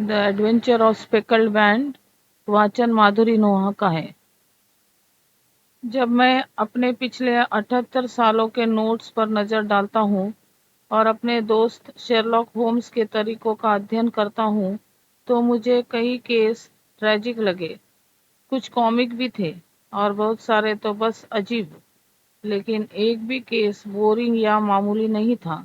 The adventure of speckled band वाचन माधुरी नोहा का है। जब मैं अपने पिछले 78 सालों के नोट्स पर नज़र डालता हूँ और अपने दोस्त शेरलॉक होम्स के तरीकों का अध्ययन करता हूँ तो मुझे कई केस ट्रेजिक लगे। कुछ कॉमिक भी थे और बहुत सारे तो बस अजीब। लेकिन एक भी केस बोरिंग या मामूली नहीं था,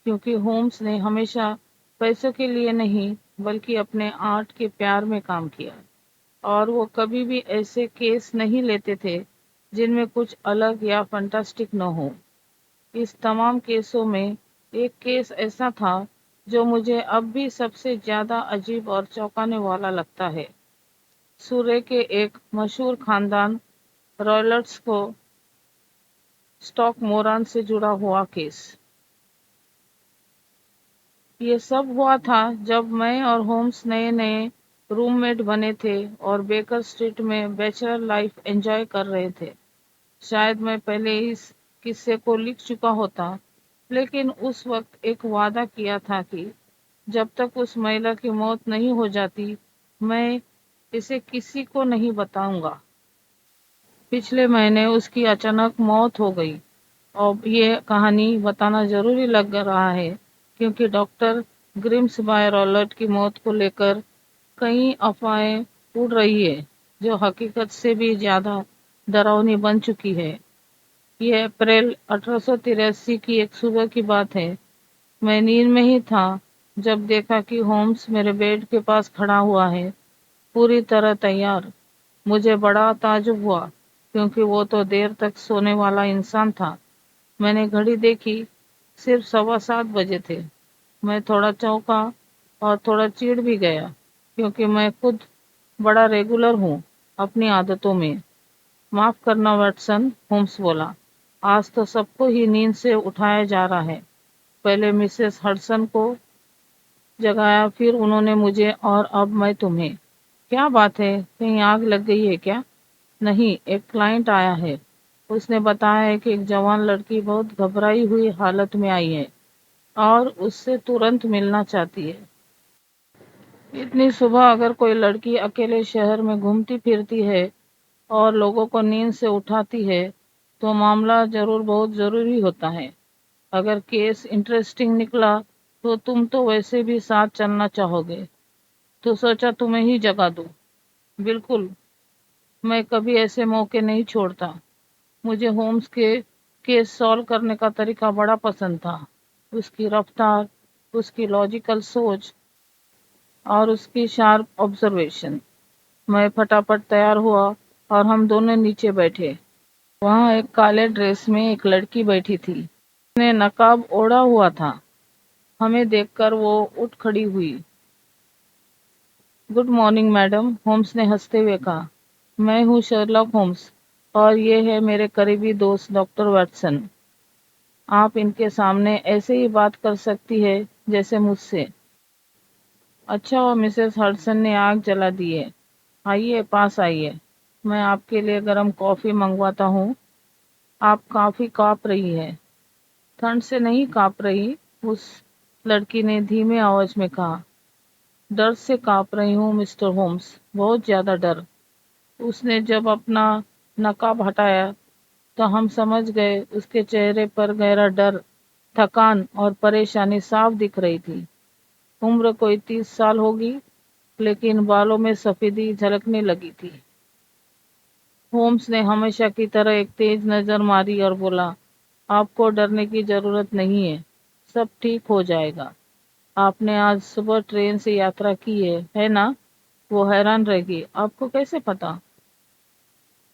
क्योंकि होम्स ने हमेशा पैसों के लिए नहीं बल्कि अपने आर्ट के प्यार में काम किया, और वो कभी भी ऐसे केस नहीं लेते थे जिनमें कुछ अलग या फंटास्टिक न हो। इस तमाम केसों में एक केस ऐसा था जो मुझे अब भी सबसे ज्यादा अजीब और चौंकाने वाला लगता है। सूरे के एक मशहूर खानदान रॉयलर्स को स्टॉक मोरान से जुड़ा हुआ केस। ये सब हुआ था जब मैं और होम्स नए नए रूममेट बने थे और बेकर स्ट्रीट में बैचलर लाइफ एंजॉय कर रहे थे। शायद मैं पहले इस किस्से को लिख चुका होता, लेकिन उस वक्त एक वादा किया था कि जब तक उस महिला की मौत नहीं हो जाती मैं इसे किसी को नहीं बताऊंगा। पिछले महीने उसकी अचानक मौत हो गई और ये कहानी बताना जरूरी लग रहा है क्योंकि डॉक्टर ग्रिम्स बाय रॉलर्ट की मौत को लेकर कई अफवाहें उड़ रही है जो हकीकत से भी ज्यादा डरावनी बन चुकी है। ये अप्रैल 1883 की एक सुबह की बात है। मैं नींद में ही था जब देखा कि होम्स मेरे बेड के पास खड़ा हुआ है, पूरी तरह तैयार। मुझे बड़ा ताज्जुब हुआ क्योंकि वो तो देर तक सोने वाला इंसान था। मैंने घड़ी देखी, सिर्फ 7:15 बजे थे। मैं थोड़ा चौंका और थोड़ा चिढ़ भी गया क्योंकि मैं खुद बड़ा रेगुलर हूँ अपनी आदतों में। माफ करना वाटसन, होम्स बोला, आज तो सबको ही नींद से उठाया जा रहा है। पहले मिसेस हडसन को जगाया, फिर उन्होंने मुझे, और अब मैं तुम्हें। क्या बात है, कहीं आग लग गई है क्या? नहीं, एक क्लाइंट आया है। उसने बताया है कि एक जवान लड़की बहुत घबराई हुई हालत में आई है और उससे तुरंत मिलना चाहती है। इतनी सुबह अगर कोई लड़की अकेले शहर में घूमती फिरती है और लोगों को नींद से उठाती है तो मामला जरूर बहुत जरूरी होता है। अगर केस इंटरेस्टिंग निकला तो तुम तो वैसे भी साथ चलना चाहोगे, तो सोचा तुम्हें ही जगा दूं। बिल्कुल, मैं कभी ऐसे मौके नहीं छोड़ता। मुझे होम्स के केस सॉल्व करने का तरीका बड़ा पसंद था। उसकी रफ्तार, उसकी लॉजिकल सोच और उसकी शार्प ऑब्जर्वेशन। मैं फटाफट तैयार हुआ और हम दोनों नीचे बैठे। वहाँ एक काले ड्रेस में एक लड़की बैठी थी। उसने नकाब ओढ़ा हुआ था। हमें देखकर वो उठ खड़ी हुई। गुड मॉर्निंग मैडम, होम्स ने हंसते हुए कहा। मैं हूँ शर्लॉक होम्स और ये है मेरे करीबी दोस्त डॉक्टर वाटसन। आप इनके सामने ऐसे ही बात कर सकती है जैसे मुझसे। अच्छा हुआ मिसेस हडसन ने आग जला दी है। आइए, पास आइए, मैं आपके लिए गर्म कॉफी मंगवाता हूँ। आप काफी कांप रही है। ठंड से नहीं कांप रही, उस लड़की ने धीमे आवाज में कहा। डर से कांप रही हूँ मिस्टर होम्स, बहुत ज्यादा डर। उसने जब अपना नकाब हटाया तो हम समझ गए उसके चेहरे पर गहरा डर, थकान और परेशानी साफ दिख रही थी। उम्र कोई 30 साल होगी, लेकिन बालों में सफेदी झलकने लगी थी। होम्स ने हमेशा की तरह एक तेज नजर मारी और बोला, आपको डरने की जरूरत नहीं है, सब ठीक हो जाएगा। आपने आज सुबह ट्रेन से यात्रा की है ना? वो हैरान रह गई। आपको कैसे पता?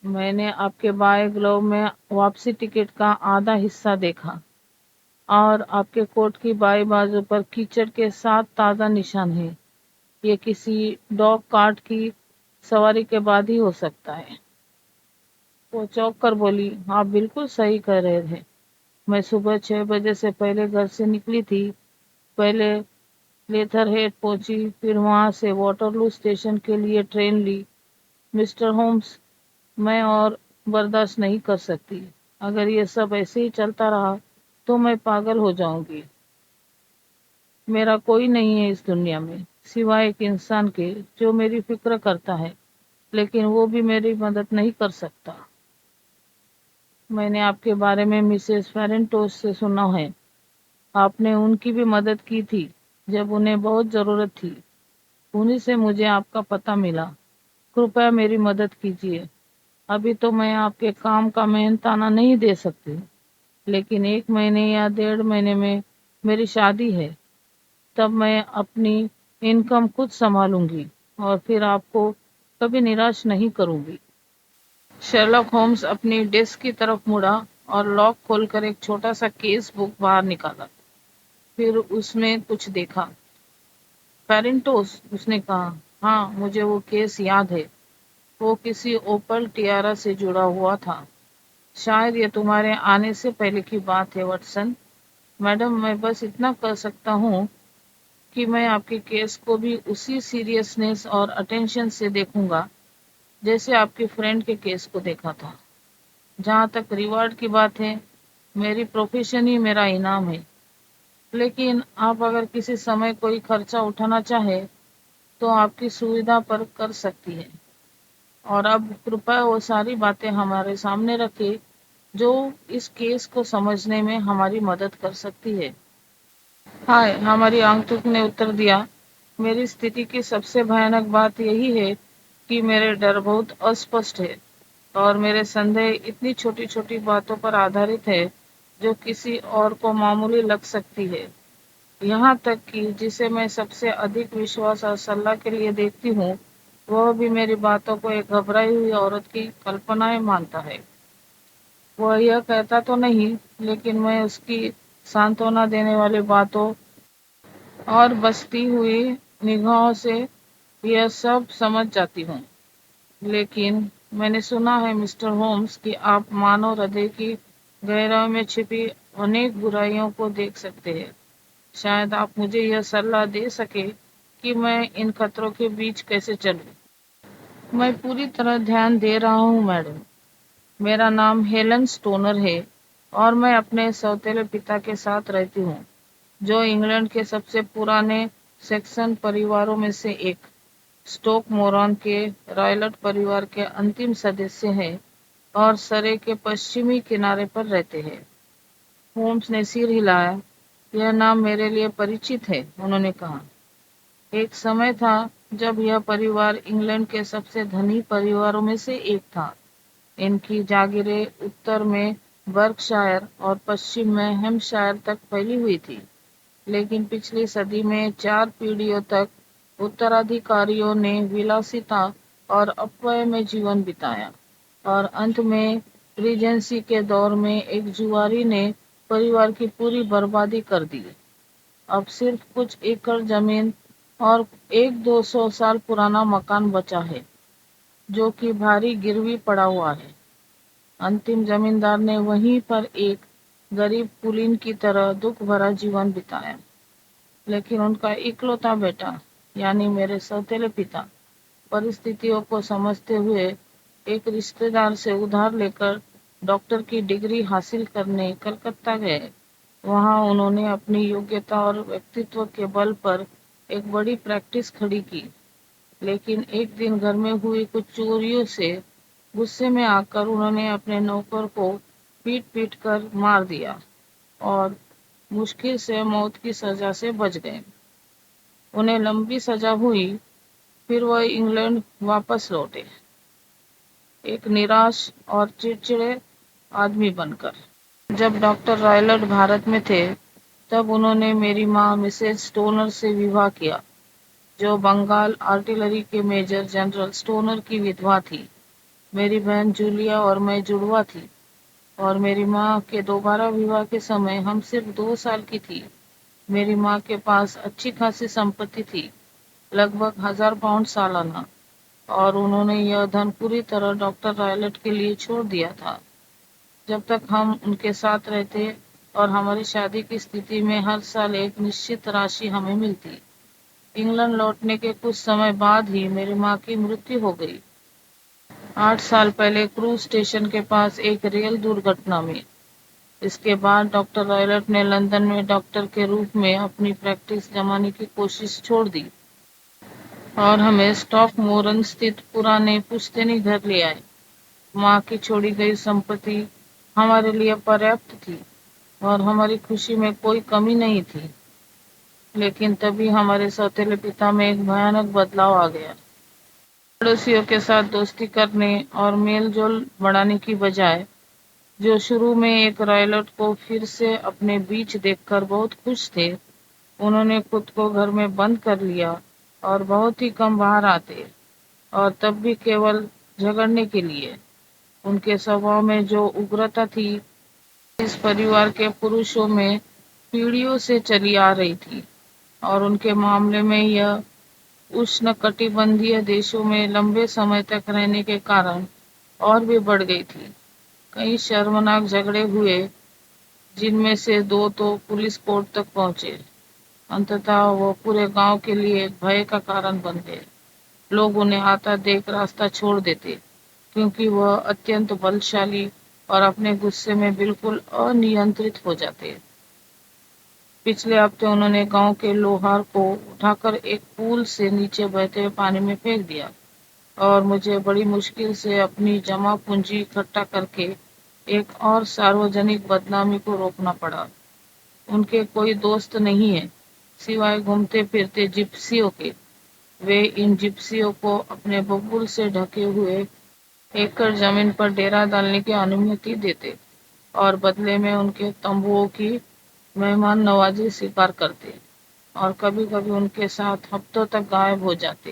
मैंने आपके बाएं ग्लव में वापसी टिकट का आधा हिस्सा देखा और आपके कोट की बाई बाजू पर कीचड़ के 7 ताजा निशान हैं। ये किसी डॉग कार्ट की सवारी के बाद ही हो सकता है। वो चौंक कर बोली, आप बिल्कुल सही कह रहे थे। मैं सुबह 6 बजे से पहले घर से निकली थी। पहले लेथरहेड पहुंची, फिर वहां से वाटरलू स्टेशन के लिए ट्रेन ली। मिस्टर होम्स, मैं और बर्दाश्त नहीं कर सकती। अगर ये सब ऐसे ही चलता रहा तो मैं पागल हो जाऊंगी। میرا کوئی نہیں ہے اس دنیا میں سوائے ایک انسان کے جو میری فکر کرتا ہے، لیکن وہ بھی میری مدد نہیں کر سکتا۔ میں نے آپ کے بارے میں مسز فیرنٹوس سے سنا ہے۔ آپ نے ان کی بھی مدد کی تھی جب انہیں بہت ضرورت تھی۔ انہی سے مجھے آپ کا پتہ ملا۔ کرپیا میری مدد کیجیے۔ ابھی تو میں آپ کے کام کا محنتانہ نہیں دے سکتی، لیکن 1 مہینے یا 1.5 مہینے میں میری شادی ہے، تب میں اپنی انکم خود سنبھالوں گی اور پھر آپ کو کبھی نراش نہیں کروں گی۔ شرلاک ہومز اپنی ڈیسک کی طرف مڑا اور لاک کھول کر ایک چھوٹا سا کیس بک باہر نکالا۔ پھر اس میں کچھ دیکھا۔ فیرنٹوس، اس نے کہا، ہاں مجھے وہ کیس یاد ہے۔ وہ کسی اوپل ٹیارا سے جڑا ہوا تھا۔ شاید یہ تمہارے آنے سے پہلے کی بات ہے واٹسن۔ میڈم، میں بس اتنا کر سکتا ہوں کہ میں آپ کے کیس کو بھی اسی سیریسنس اور اٹینشن سے دیکھوں گا جیسے آپ کے فرینڈ کے کیس کو دیکھا تھا۔ جہاں تک ریوارڈ کی بات ہے، میری پروفیشن ہی میرا انعام ہے، لیکن آپ اگر کسی سمے کوئی خرچہ اٹھانا چاہے تو آپ کی سویدھا پر کر سکتی ہے۔ اور اب کرپیا وہ ساری باتیں ہمارے سامنے رکھے جو اس کیس کو سمجھنے میں ہماری مدد کر سکتی ہے۔ ہائے، ہماری آنکھوں نے اتر دیا۔ میری استھتی کی سب سے بھیانک بات یہی ہے کہ میرے ڈر بہت اسپشٹ ہے اور میرے سندے اتنی چھوٹی چھوٹی باتوں پر آدھارت ہے جو کسی اور کو معمولی لگ سکتی ہے، یہاں تک کہ جسے میں سب سے ادھک وشواس اور صلاح کے لیے دیکھتی ہوں وہ بھی میری باتوں کو ایک گھبرائی ہوئی عورت کی کلپنائیں مانتا ہے۔ وہ یہ کہتا تو نہیں، لیکن میں اس کی سانتونا دینے والی باتوں اور بستی ہوئی نگاہوں سے یہ سب سمجھ جاتی ہوں۔ لیکن میں نے سنا ہے مسٹر ہومز کہ آپ مانو ہردے کی گہرائیوں میں چھپی انیک برائیوں کو دیکھ سکتے ہیں۔ شاید آپ مجھے یہ صلاح دے سکے کہ میں ان خطروں کے بیچ کیسے چلوں۔ میں پوری طرح دھیان دے رہا ہوں میڈم۔ میرا نام ہیلن سٹونر ہے اور میں اپنے سوتیلے پتا کے ساتھ رہتی ہوں، جو انگلینڈ کے سب سے پرانے سیکسن پریواروں میں سے ایک، سٹوک موران کے رائلٹ پریوار کے انتم سدسیہ ہیں اور سرے کے پشچمی کنارے پر رہتے ہیں۔ ہومز نے سر ہلایا۔ یہ نام میرے لیے پریچت ہے، انہوں نے کہا۔ ایک سمے تھا جب یہ پریوار انگلینڈ کے سب سے دھنی پریواروں میں سے ایک تھا۔ ان کی جاگیریں اتر میں برکشائر اور پشچم میں ہیمپشائر تک پھیلی ہوئی تھی، لیکن پچھلی صدی میں 4 پیڑھیوں تک اترادھیکاریوں نے ولاسیتا اور اپوئے میں جیون بتایا اور انت میں ریجنسی کے دور میں ایک جواری نے پریوار کی پوری بربادی کر دی۔ اب صرف کچھ ایکڑ زمین اور 100-200 سال پرانا مکان بچا ہے جو کہ بھاری گروی پڑا ہوا ہے۔ انتم زمیندار نے وہیں پر ایک غریب کلین کی طرح دکھ بھرا جیون بتایا، لیکن ان کا اکلوتا بیٹا یعنی میرے سوتیلے پتا پرستتھیوں کو سمجھتے ہوئے ایک رشتے دار سے ادھار لے کر ڈاکٹر کی ڈگری حاصل کرنے کلکتہ گئے۔ وہاں انہوں نے اپنی یوگیتا اور ویکتتو کے بل پر ایک بڑی پریکٹس کھڑی کی، لیکن ایک دن گھر میں ہوئی کچھ چوریوں سے غصے میں آ کر انہوں نے اپنے نوکر کو پیٹ پیٹ کر مار دیا اور مشکل سے موت کی سزا سے بچ گئے۔ انہیں لمبی سزا ہوئی، پھر وہ انگلینڈ واپس لوٹے، ایک نراش اور چڑچڑے آدمی بن کر۔ جب ڈاکٹر رائلٹ بھارت میں تھے تب انہوں نے میری ماں مسز سٹونر سے وواہ کیا، جو بنگال آرٹلری کے میجر جنرل سٹونر کی ودوا تھی۔ میری بہن جولیا اور میں جڑوا تھی، اور میری ماں کے دوبارہ وواہ کے سمے ہم صرف 2 سال کی تھی۔ میری ماں کے پاس اچھی خاصی سمپتی تھی، لگ بھگ 1000 پاؤنڈ سالانہ، اور انہوں نے یہ دھن پوری طرح ڈاکٹر رائلٹ کے لیے چھوڑ دیا تھا۔ جب تک ہم ان کے ساتھ رہتے اور ہماری شادی کی استھتی میں ہر سال ایک نشچت راشی ہمیں ملتی۔ انگلینڈ لوٹنے کے کچھ سمے بعد ہی میری ماں کی مرتیو ہو گئی، 8 سال پہلے کروز اسٹیشن کے پاس ایک ریل درگھٹنا میں۔ اس کے بعد ڈاکٹر رائلٹ نے لندن میں ڈاکٹر کے روپ میں اپنی پریکٹس جمانے کی کوشش چھوڑ دی اور ہمیں اسٹاک مورن استھت پرانے پشتینی گھر لے آئے۔ ماں کی چھوڑی گئی سمپتی ہمارے لیے پریاپت تھی اور ہماری خوشی میں کوئی کمی نہیں تھی، لیکن تبھی ہمارے سوتیلے پتا میں ایک بھیانک بدلاؤ آ گیا۔ پڑوسیوں کے ساتھ دوستی کرنے اور میل جول بڑھانے کی بجائے، جو شروع میں ایک رائلٹ کو پھر سے اپنے بیچ دیکھ کر بہت خوش تھے، انہوں نے خود کو گھر میں بند کر لیا اور بہت ہی کم باہر آتے، اور تب بھی کیول جھگڑنے کے لیے۔ ان کے سوبھاؤ میں جو اگرتا تھی، اس پریوار کے پروشوں میں پیڑھیوں سے چلی آ رہی تھی، اور ان کے معاملے میں یہ اشن کٹی بندھیہ دیشوں میں لمبے سمے تک رہنے کے کارن اور بھی بڑھ گئی تھی۔ کئی شرمناک جھگڑے ہوئے، جن میں سے 2 تو پولیس کورٹ تک پہنچے۔ انتتہ وہ پورے گاؤں کے لیے ایک بھے کا کارن بن گئے۔ لوگ انہیں آتا دیکھ راستہ چھوڑ دیتے، کیونکہ وہ اتیانت بلشالی اور اپنے غصے میں بالکل انیانترت ہو جاتے۔ پچھلے ہفتے انہوں نے گاؤں کے لوہار کو اٹھا کر ایک پول سے نیچے بہتے ہوئے پانی میں پھینک دیا، اور مجھے بڑی مشکل سے اپنی جمع پونجی اکٹھا کر کے ایک اور ساروجنک بدنامی کو روکنا پڑا۔ ان کے کوئی دوست نہیں ہیں سوائے گھومتے پھرتے جپسیوں کے۔ وہ ان جپسیوں کو اپنے ببول سے ڈھکے ہوئے ایکڑ زمین پر ڈیرا ڈالنے کی انومتی دیتے اور بدلے میں ان کے تمبوؤں کی مہمان نوازی سویکار کرتے، اور کبھی کبھی ان کے ساتھ ہفتوں تک غائب ہو جاتے۔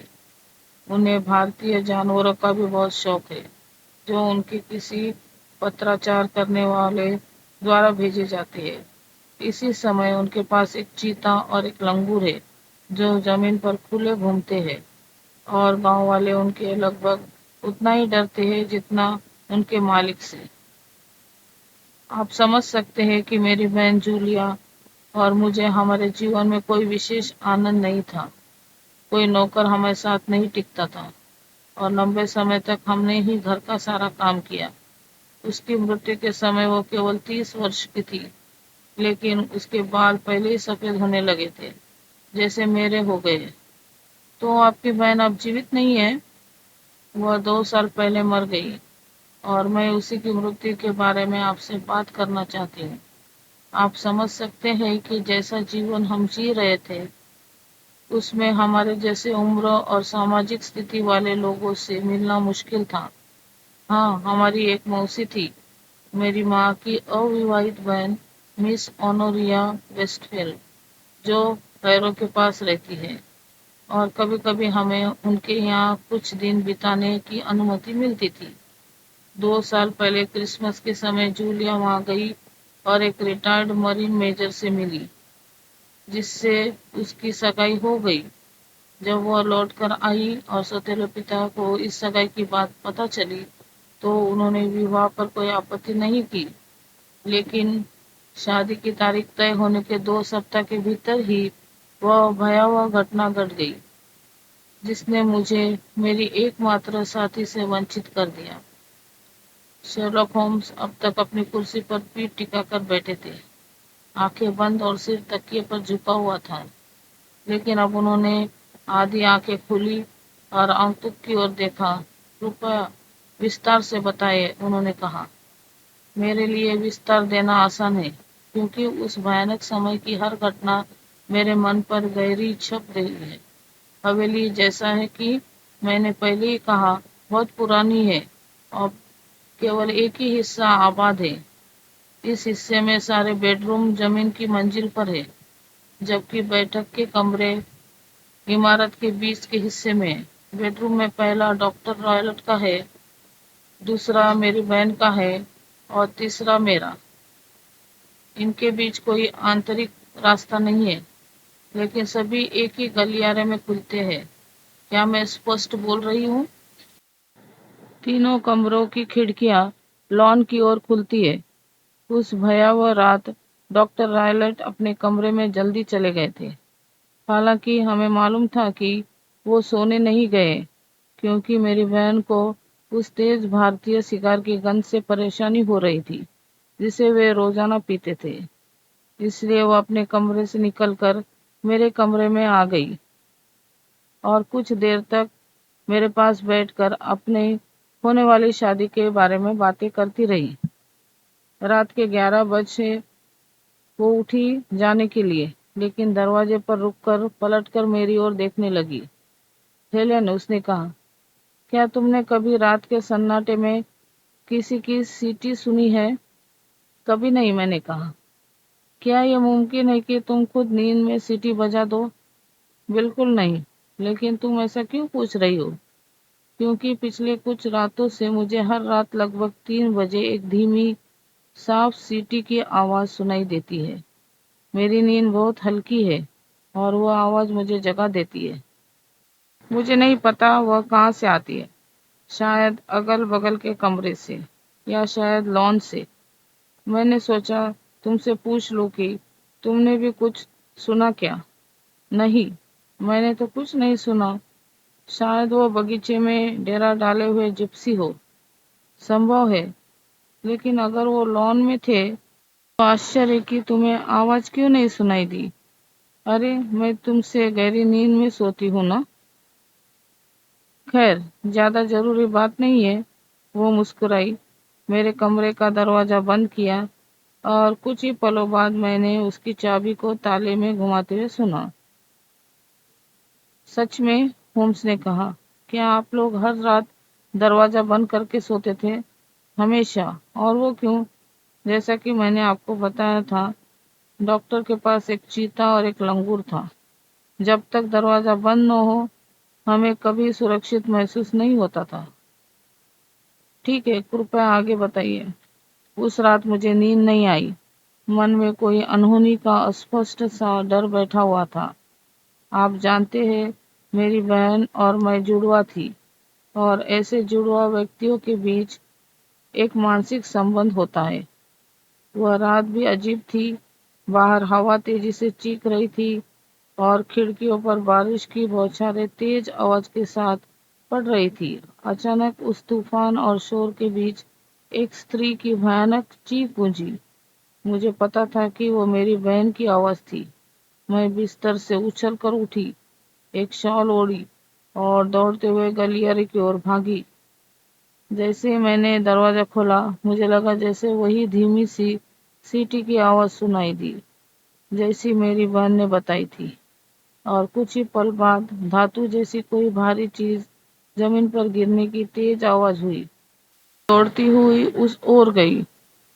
انہیں بھارتیہ جانوروں کا بھی بہت شوق ہے، جو ان کے کسی پتراچار کرنے والے دوارا بھیجے جاتے ہیں۔ اسی سمے ان کے پاس ایک چیتا اور ایک لنگور ہے، جو زمین پر کھلے گھومتے ہیں، اور گاؤں والے ان کے لگ بھگ اتنا ہی ڈرتے ہیں جتنا ان کے مالک سے۔ آپ سمجھ سکتے ہیں کہ میری بہن جولیا اور مجھے ہمارے جیون میں کوئی وشیش آنند نہیں تھا۔ کوئی نوکر ہمارے ساتھ نہیں ٹکتا تھا، اور لمبے سمے تک ہم نے ہی گھر کا سارا کام کیا۔ اس کی مرتیو کے سمے وہ کیول 30 ورش کی تھی، لیکن اس کے بال پہلے ہی سفید ہونے لگے تھے، جیسے میرے ہو گئے۔ تو آپ کی بہن اب جیوت نہیں ہے؟ وہ 2 سال پہلے مر گئی، اور میں اسی کی مرتیو کے بارے میں آپ سے بات کرنا چاہتی ہوں۔ آپ سمجھ سکتے ہیں کہ جیسا جیون ہم جی رہے تھے، اس میں ہمارے جیسے عمر اور ساماجک ستھتی والے لوگوں سے ملنا مشکل تھا۔ ہاں، ہماری ایک موسی تھی، میری ماں کی اویواہت بہن مس اونوریا ویسٹفیلڈ، جو پیروں کے پاس رہتی ہے، اور کبھی کبھی ہمیں ان کے یہاں کچھ دن بتانے کی انومتی ملتی تھی۔ 2 سال پہلے کرسمس کے سمے جولیا وہاں گئی اور ایک ریٹائرڈ مرین میجر سے ملی، جس سے اس کی سگائی ہو گئی۔ جب وہ لوٹ کر آئی اور سوتیلے پتا کو اس سگائی کی بات پتہ چلی، تو انہوں نے وواہ پر کوئی آپتی نہیں کی، لیکن شادی کی تاریخ طے ہونے کے 2 سپتاہ کے بھیتر ہی وہ بھیاوہ گھٹنا گھٹ گئی، جس نے مجھے میری ایک ماتر ساتھی سے ونچت کر دیا۔ شرلاک ہومز اب تک اپنی کرسی پر پیٹھ ٹکا کر بیٹھے تھے، آنکھیں بند اور سر تکیے پر جھکا ہوا تھا، لیکن اب انہوں نے آدھی آنکھیں کھولی اور آگنتک کی اور دیکھا۔ کرپیا وستار سے بتائیے، انہوں نے کہا۔ میرے لیے وستار دینا آسان ہے، کیونکہ اس بھیانک سمے کی ہر گھٹنا میرے من پر گہری چھپ رہی ہے۔ حویلی جیسا ہے کہ میں نے پہلے ہی کہا، بہت پرانی ہے، اور کیول ایک ہی حصہ آباد ہے۔ اس حصے میں سارے بیڈ روم زمین کی منزل پر ہے، جبکہ بیٹھک کے کمرے عمارت کے بیچ کے حصے میں ہیں۔ بیڈ روم میں پہلا ڈاکٹر رائلٹ کا ہے، دوسرا میری بہن کا ہے، اور تیسرا میرا۔ ان کے بیچ کوئی آنترک راستہ نہیں ہے، لیکن سبھی ایک ہی گلیارے میں کھلتے ہیں۔ کیا میں اسپشٹ بول رہی ہوں؟ تینوں کمروں کی کھڑکیاں لان کی اور کھلتی ہے۔ اس بھیاوہ رات ڈاکٹر رائلٹ اپنے کمرے میں جلدی چلے گئے تھے، حالانکہ ہمیں معلوم تھا کہ وہ سونے نہیں گئے، کیونکہ میری بہن کو اس تیز بھارتیہ سگار کی گند سے پریشانی ہو رہی تھی۔ जिसे वे रोजाना पीते थे। इसलिए वो अपने कमरे से निकलकर मेरे कमरे में आ गई और कुछ देर तक मेरे पास बैठकर अपने होने वाली शादी के बारे में बातें करती रही। रात के 11 बजे वो उठी जाने के लिए, लेकिन दरवाजे पर रुककर पलटकर मेरी ओर देखने लगी। हेलेन, उसने कहा, क्या तुमने कभी रात के सन्नाटे में किसी की सीटी सुनी है? कभी नहीं, मैंने कहा। क्या यह मुमकिन है कि तुम खुद नींद में सीटी बजा दो? बिल्कुल नहीं। लेकिन तुम ऐसा क्यों पूछ रही हो? क्योंकि पिछले कुछ रातों से मुझे हर रात लगभग 3 बजे एक धीमी साफ सीटी की आवाज सुनाई देती है। मेरी नींद बहुत हल्की है और वह आवाज मुझे जगा देती है। मुझे नहीं पता वह कहाँ से आती है। शायद अगल बगल के कमरे से, या शायद लॉन से। मैंने सोचा तुमसे पूछ लूं कि तुमने भी कुछ सुना क्या? नहीं, मैंने तो कुछ नहीं सुना। शायद वो बगीचे में डेरा डाले हुए जिप्सी हो। संभव है, लेकिन अगर वो लॉन में थे तो आश्चर्य कि तुम्हें आवाज क्यों नहीं सुनाई दी? अरे, मैं तुमसे गहरी नींद में सोती हूँ ना। खैर, ज्यादा जरूरी बात नहीं है। वो मुस्कुराई, मेरे कमरे का दरवाजा बंद किया और कुछ ही पलों बाद मैंने उसकी चाबी को ताले में घुमाते हुए सुना। सच में? होम्स ने कहा। क्या आप लोग हर रात दरवाजा बंद करके सोते थे? हमेशा। और वो क्यों? जैसा कि मैंने आपको बताया था, डॉक्टर के पास एक चीता और एक लंगूर था। जब तक दरवाजा बंद न हो, हमें कभी सुरक्षित महसूस नहीं होता था। ठीक है, कृपया आगे बताइए। उस रात मुझे नींद नहीं आई। मन में कोई अनहोनी का अस्पष्ट सा डर बैठा हुआ था। आप जानते हैं, मेरी बहन और मैं जुड़वा थी, और ऐसे जुड़वा व्यक्तियों के बीच एक मानसिक संबंध होता है। वह रात भी अजीब थी। बाहर हवा तेजी से चीख रही थी और खिड़कियों पर बारिश की बौछारें तेज आवाज के साथ पड़ रही थी। अचानक उस तूफान और शोर के बीच एक स्त्री की भयानक चीख गूंजी। मुझे पता था कि वो मेरी बहन की आवाज थी। मैं बिस्तर से उछल कर उठी, एक शॉल ओढ़ी और दौड़ते हुए गलियारे की ओर भागी। जैसे ही मैंने दरवाजा खोला, मुझे लगा जैसे वही धीमी सी सीटी की आवाज सुनाई दी, जैसी मेरी बहन ने बताई थी। और कुछ ही पल बाद धातु जैसी कोई भारी चीज जमीन पर गिरने की तेज आवाज हुई। दौड़ती हुई उस ओर गई।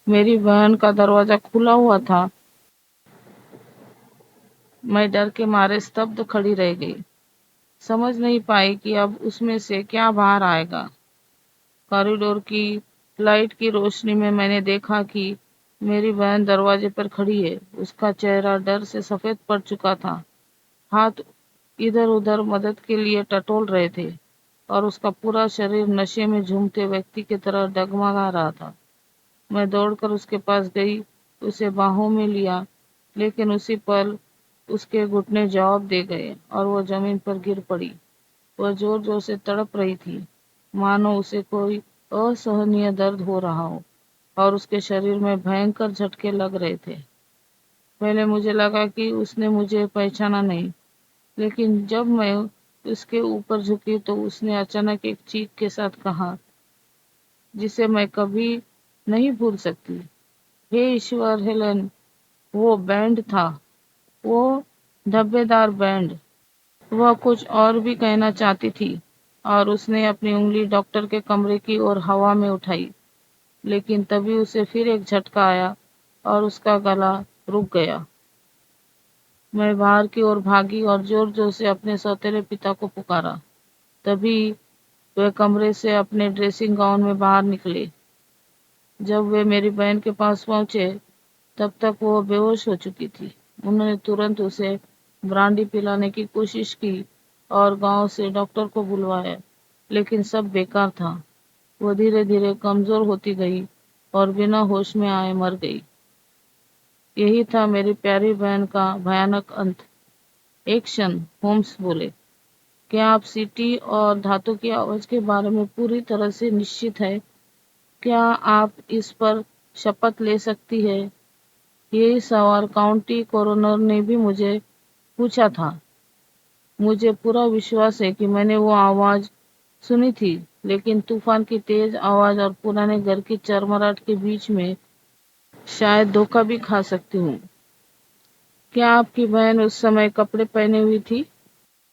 मेरी बहन का दरवाजा खुला हुआ था। मैं डर के मारे स्तब्ध खड़ी रह गई, समझ नहीं पाई कि अब उसमें से क्या बाहर आएगा। कॉरिडोर की लाइट की रोशनी में मैंने देखा कि मेरी बहन दरवाजे पर खड़ी है। उसका चेहरा डर से सफेद पड़ चुका था। हाथ इधर उधर मदद के लिए टटोल रहे थे और उसका पूरा शरीर नशे में झूमते व्यक्ति की तरह डगमगा रहा था। मैं दौड़कर उसके पास गई, उसे बाहों में लिया, लेकिन उसी पल उसके घुटने जवाब दे गए और वो जमीन पर गिर पड़ी। वह जोर जोर से तड़प रही थी, मानो उसे कोई असहनीय दर्द हो रहा हो, और उसके शरीर में भयंकर झटके लग रहे थे। पहले मुझे लगा कि उसने मुझे पहचाना नहीं, लेकिन जब मैं उसके ऊपर झुकी तो उसने अचानक एक चीख के साथ कहा, जिसे मैं कभी नहीं भूल सकती, हे ईश्वर हेलन! वो बैंड था, वो धब्बेदार बैंड। वह कुछ और भी कहना चाहती थी और उसने अपनी उंगली डॉक्टर के कमरे की ओर हवा में उठाई, लेकिन तभी उसे फिर एक झटका आया और उसका गला रुक गया। मैं बाहर की ओर भागी और जोर जोर से अपने सौतेले पिता को पुकारा। तभी वे कमरे से अपने ड्रेसिंग गाउन में बाहर निकले। जब वे मेरी बहन के पास पहुंचे, तब तक वो बेहोश हो चुकी थी। उन्होंने तुरंत उसे ब्रांडी पिलाने की कोशिश की और गांव से डॉक्टर को बुलवाया, लेकिन सब बेकार था। वो धीरे धीरे कमजोर होती गई और बिना होश में आए मर गई। यही था मेरी प्यारी बहन का भयानक अंत। एक क्षण, होम्स बोले, क्या आप सीटी और धातु की आवाज के बारे में पूरी तरह से निश्चित है? क्या आप इस पर शपथ ले सकती है? यही सवाल काउंटी कोरोनर ने भी मुझे पूछा था। मुझे पूरा विश्वास है कि मैंने वो आवाज सुनी थी, लेकिन तूफान की तेज आवाज और पुराने घर की चरमराहट के बीच में शायद धोखा भी खा सकती हूँ। क्या आपकी बहन उस समय कपड़े पहने हुई थी?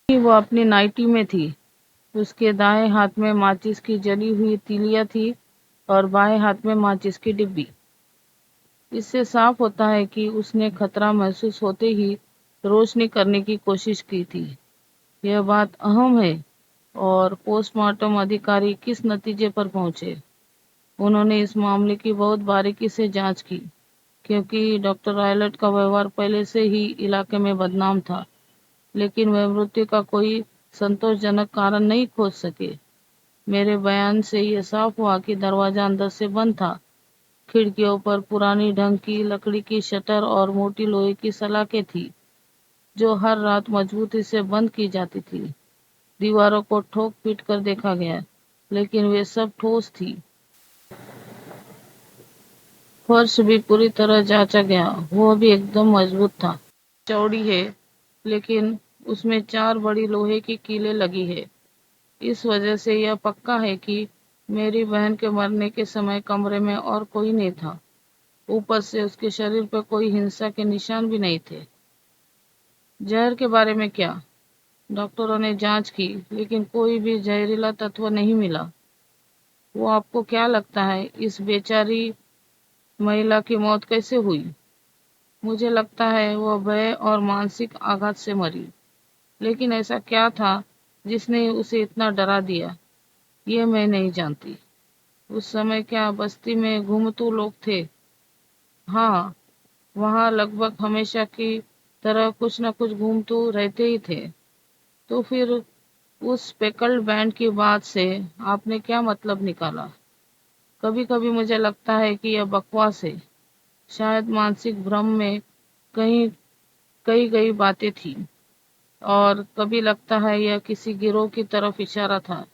वो अपनी नाइटी में थी। उसके दाएं हाथ में माचिस की जली हुई तीलियां थी और बाएं हाथ में माचिस की डिब्बी। इससे साफ होता है कि उसने खतरा महसूस होते ही रोशनी करने की कोशिश की थी। यह बात अहम है। और पोस्टमार्टम अधिकारी किस नतीजे पर पहुंचे? उन्होंने इस मामले की बहुत बारीकी से जांच की, क्योंकि डॉक्टर रायलट का व्यवहार पहले से ही इलाके में बदनाम था, लेकिन वह मृत्यु का कोई संतोषजनक कारण नहीं खोज सके। मेरे बयान से यह साफ हुआ कि दरवाजा अंदर से बंद था। खिड़कियों पर पुरानी ढंग की लकड़ी की शटर और मोटी लोहे की सलाखें थी, जो हर रात मजबूती से बंद की जाती थी। दीवारों को ठोक पीट कर देखा गया, लेकिन वे सब ठोस थी। फर्श भी पूरी तरह जांचा गया, वो भी एकदम मजबूत था। चौड़ी है, लेकिन उसमें 4 बड़ी लोहे की कीलें लगी है। इस वजह से यह पक्का है कि मेरी बहन के मरने के समय कमरे में और कोई नहीं था। ऊपर से उसके शरीर पर कोई हिंसा के निशान भी नहीं थे। जहर के बारे में क्या? डॉक्टरों ने जांच की, लेकिन कोई भी जहरीला तत्व नहीं मिला। वो आपको क्या लगता है, इस बेचारी महिला की मौत कैसे हुई? मुझे लगता है वह भय और मानसिक आघात से मरी। लेकिन ऐसा क्या था जिसने उसे इतना डरा दिया, ये मैं नहीं जानती। उस समय क्या बस्ती में घूमतू लोग थे? हाँ, वहाँ लगभग हमेशा की तरह कुछ न कुछ घूमतू रहते ही थे। तो फिर उस स्पेकल्ड बैंड की बात से आपने क्या मतलब निकाला? कभी कभी मुझे लगता है कि यह बकवास है। शायद मानसिक भ्रम में कहीं कही गई बातें थी, और कभी लगता है यह किसी गिरोह की तरफ इशारा था,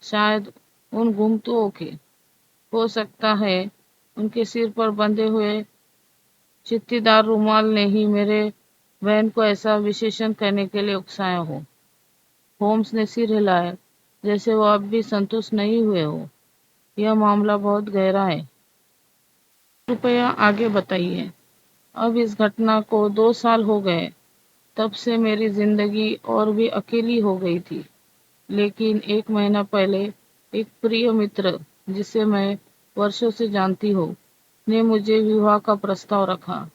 शायद उन घुमतुओं के। हो सकता है उनके सिर पर बंधे हुए चित्तीदार रुमाल ने ही मेरे बहन को ऐसा विशेषण करने के लिए उकसाया हो। होम्स ने सिर हिलाया, जैसे वो अब भी संतुष्ट नहीं हुए हो। यह मामला बहुत गहरा है। कृपया आगे बताइए। अब इस घटना को 2 साल हो गए। तब से मेरी जिंदगी और भी अकेली हो गई थी। लेकिन 1 महीना पहले एक प्रिय मित्र, जिसे मैं वर्षों से जानती हूँ, ने मुझे विवाह का प्रस्ताव रखा।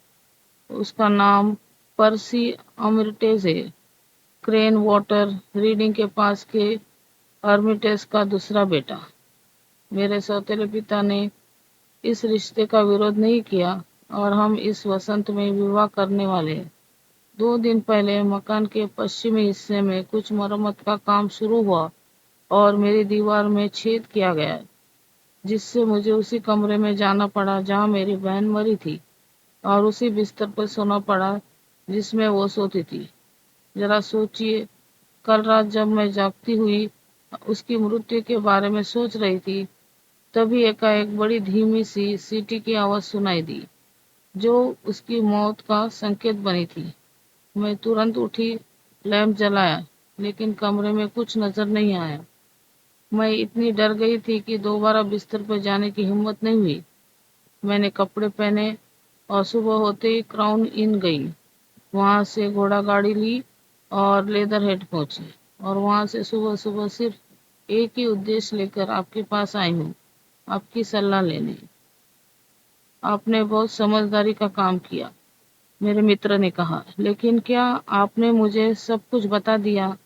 उसका नाम पर्सी अमर्टेज है, क्रेन वाटर रीडिंग के पास के अर्मिटेज का दूसरा बेटा। मेरे सौतेले पिता ने इस रिश्ते का विरोध नहीं किया, और हम इस वसंत में विवाह करने वाले हैं। 2 दिन पहले मकान के पश्चिमी हिस्से में कुछ मरम्मत का काम शुरू हुआ और मेरी दीवार में छेद किया गया, जिससे मुझे उसी कमरे में जाना पड़ा जहां मेरी बहन मरी थी, और उसी बिस्तर पर सोना पड़ा जिसमें वो सोती थी। जरा सोचिए, कल रात जब मैं जागती हुई उसकी मृत्यु के बारे में सोच रही थी, तभी एकाएक बड़ी धीमी सी सीटी की आवाज सुनाई दी, जो उसकी मौत का संकेत बनी थी। मैं तुरंत उठी, लैंप जलाया, लेकिन कमरे में कुछ नजर नहीं आया। मैं इतनी डर गई थी कि दोबारा बिस्तर पर जाने की हिम्मत नहीं हुई। मैंने कपड़े पहने और सुबह होते ही क्राउन इन गई। वहां से घोड़ा गाड़ी ली और लेदर हेड पहुंची, और वहां से सुबह सुबह सिर्फ एक ही उद्देश्य लेकर आपके पास आई हूँ, आपकी सलाह लेने। आपने बहुत समझदारी का काम किया, मेरे मित्र ने कहा। लेकिन क्या आपने मुझे सब कुछ बता दिया?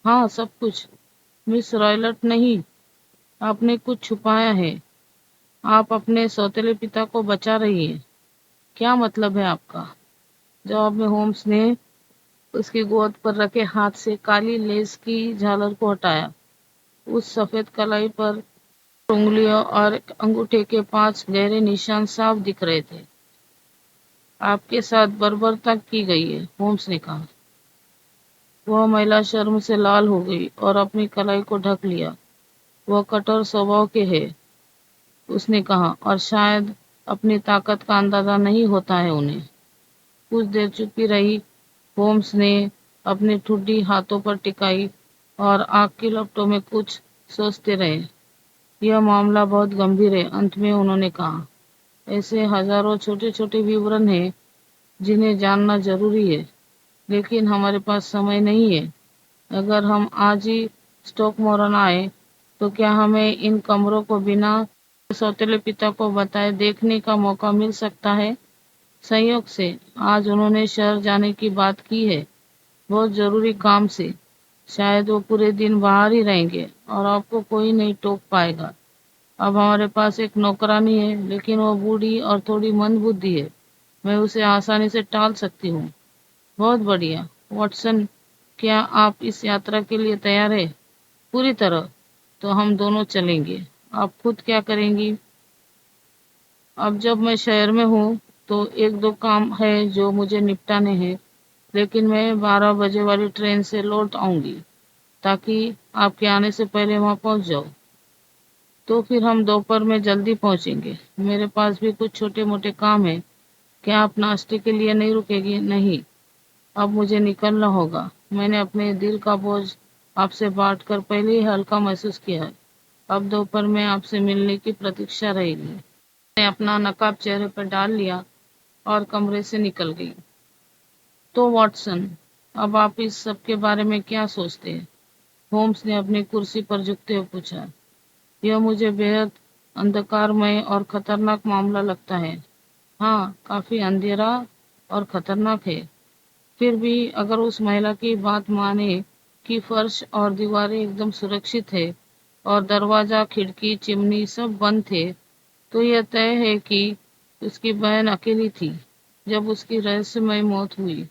हाँ, सब कुछ, मिस रॉयलट। नहीं, आपने कुछ छुपाया है। आप अपने सौतेले पिता को बचा रही हैं। क्या मतलब है आपका? जवाब में होम्स ने उसकी गोद पर रखे हाथ से काली लेस की झालर को हटाया। उस सफेद कलाई पर उंगलियों और अंगूठे के 5 गहरे निशान साफ दिख रहे थे। आपके साथ बर्बरता की गई है, होम्स ने कहा। वह महिला शर्म से लाल हो गई और अपनी कलाई को ढक लिया। वह कठोर स्वभाव के है, उसने कहा, और शायद अपनी ताकत का अंदाजा नहीं होता है उन्हें। कुछ देर चुप्पी रही। होम्स ने अपनी ठुड्डी हाथों पर टिकाई और आँख की लपटों में कुछ सोचते रहे। यह मामला बहुत गंभीर है, अंत में उन्होंने कहा। ऐसे हजारों छोटे छोटे विवरण हैं जिन्हें जानना जरूरी है, लेकिन हमारे पास समय नहीं है। अगर हम आज ही स्टॉकमोरन आए तो क्या हमें इन कमरों को बिना सौतेले पिता को बताए देखने का मौका मिल सकता है? संयोग से आज उन्होंने शहर जाने की बात की है, बहुत जरूरी काम से। शायद वो पूरे दिन बाहर ही रहेंगे और आपको कोई नहीं टोक पाएगा। अब हमारे पास एक नौकरानी है, लेकिन वो बूढ़ी और थोड़ी मंदबुद्धि है। मैं उसे आसानी से टाल सकती हूँ। बहुत बढ़िया वॉटसन, क्या आप इस यात्रा के लिए तैयार है? पूरी तरह। तो हम दोनों चलेंगे। आप खुद क्या करेंगी? अब जब मैं शहर में हूँ तो एक दो काम है जो मुझे निपटाने हैं, लेकिन मैं 12 बजे वाली ट्रेन से लौट आऊंगी ताकि आपके आने से पहले वहां पहुंच जाऊं। तो फिर हम दोपहर में जल्दी पहुंचेंगे। मेरे पास भी कुछ छोटे मोटे काम है। क्या आप नाश्ते के लिए नहीं रुकेगी? नहीं, अब मुझे निकलना होगा। मैंने अपने दिल का बोझ आपसे बांट कर पहले ही हल्का महसूस किया है। अब दोपहर में आपसे मिलने की प्रतीक्षा रहेगी। मैंने अपना नकाब चेहरे पर डाल लिया और कमरे से निकल गई। तो वॉटसन, अब आप इस सब के बारे में क्या सोचते हैं? होम्स ने अपनी कुर्सी पर झुकते हुए पूछा। यह मुझे बेहद अंधकारमय और खतरनाक मामला लगता है। हाँ, काफी अंधेरा और खतरनाक है। फिर भी अगर उस महिला की बात माने कि फर्श और दीवारें एकदम सुरक्षित है और दरवाजा, खिड़की, चिमनी सब बंद थे, तो यह तय है कि उसकी बहन अकेली थी जब उसकी रहस्यमय मौत हुई।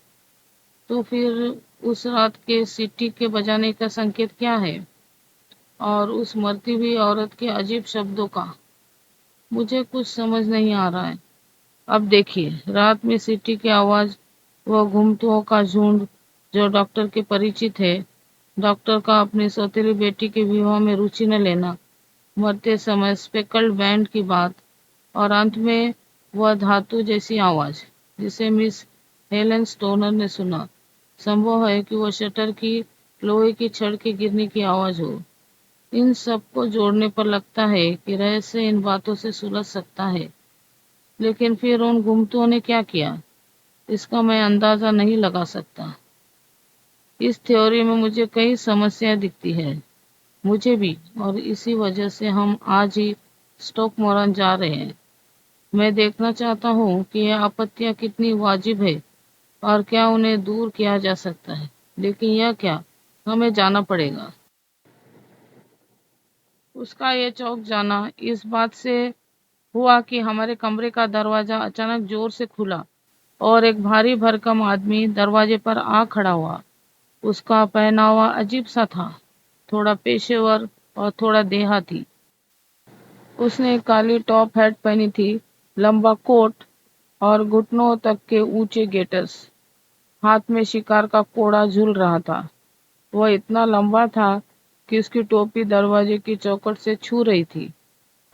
तो फिर उस रात के सीटी के बजाने का संकेत क्या है? और उस मरती हुई औरत के अजीब शब्दों का मुझे कुछ समझ नहीं आ रहा है। अब देखिए, रात में सीटी की आवाज, वह घुमतुओं का झुंड जो डॉक्टर के परिचित है, डॉक्टर का अपनी सौतेली बेटी के विवाह में रुचि न लेना, मरते समय स्पेकल्ड बैंड की बात, और अंत में वह धातु जैसी आवाज जिसे मिस हेलन स्टोनर ने सुना। संभव है कि वह शटर की लोहे की छड़ के गिरने की आवाज हो। इन सब को जोड़ने पर लगता है कि रहस्य इन बातों से सुलझ सकता है। लेकिन फिर उन गुमतुओं ने क्या किया, इसका मैं अंदाजा नहीं लगा सकता। इस थ्योरी में मुझे कई समस्याएं दिखती है। मुझे भी, और इसी वजह से हम आज ही स्टॉकमोरन जा रहे हैं। मैं देखना चाहता हूँ कि यह आपत्तियां कितनी वाजिब है और क्या उन्हें दूर किया जा सकता है। लेकिन यह क्या, हमें जाना पड़ेगा। उसका ये चौंक जाना इस बात से हुआ कि हमारे कमरे का दरवाजा अचानक जोर से खुला और एक भारी भरकम आदमी दरवाजे पर आ खड़ा हुआ। उसका पहनावा अजीब सा था, थोड़ा पेशेवर और थोड़ा देहाती। उसने काली टॉप हैट पहनी थी, लंबा कोट और घुटनों तक के ऊंचे गेटर्स। हाथ में शिकार का कोड़ा झूल रहा था। वह इतना लंबा था कि उसकी टोपी दरवाजे की चौखट से छू रही थी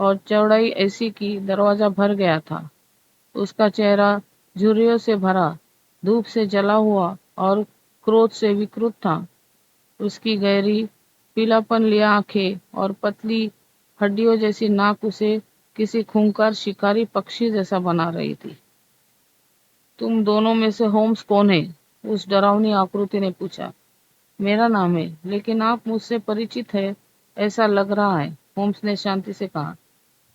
और चौड़ाई ऐसी कि दरवाजा भर गया था। उसका चेहरा झुर्रियों से भरा, धूप से जला हुआ और क्रोध से विकृत था। उसकी गहरी पीलापन ली आंखें और पतली हड्डियों जैसी नाक उसे किसी खूंखार शिकारी पक्षी जैसा बना रही थी। तुम दोनों में से होम्स कौन है? उस डरावनी आकृति ने पूछा। मेरा नाम है, लेकिन आप मुझसे परिचित है ऐसा लग रहा है, होम्स ने शांति से कहा।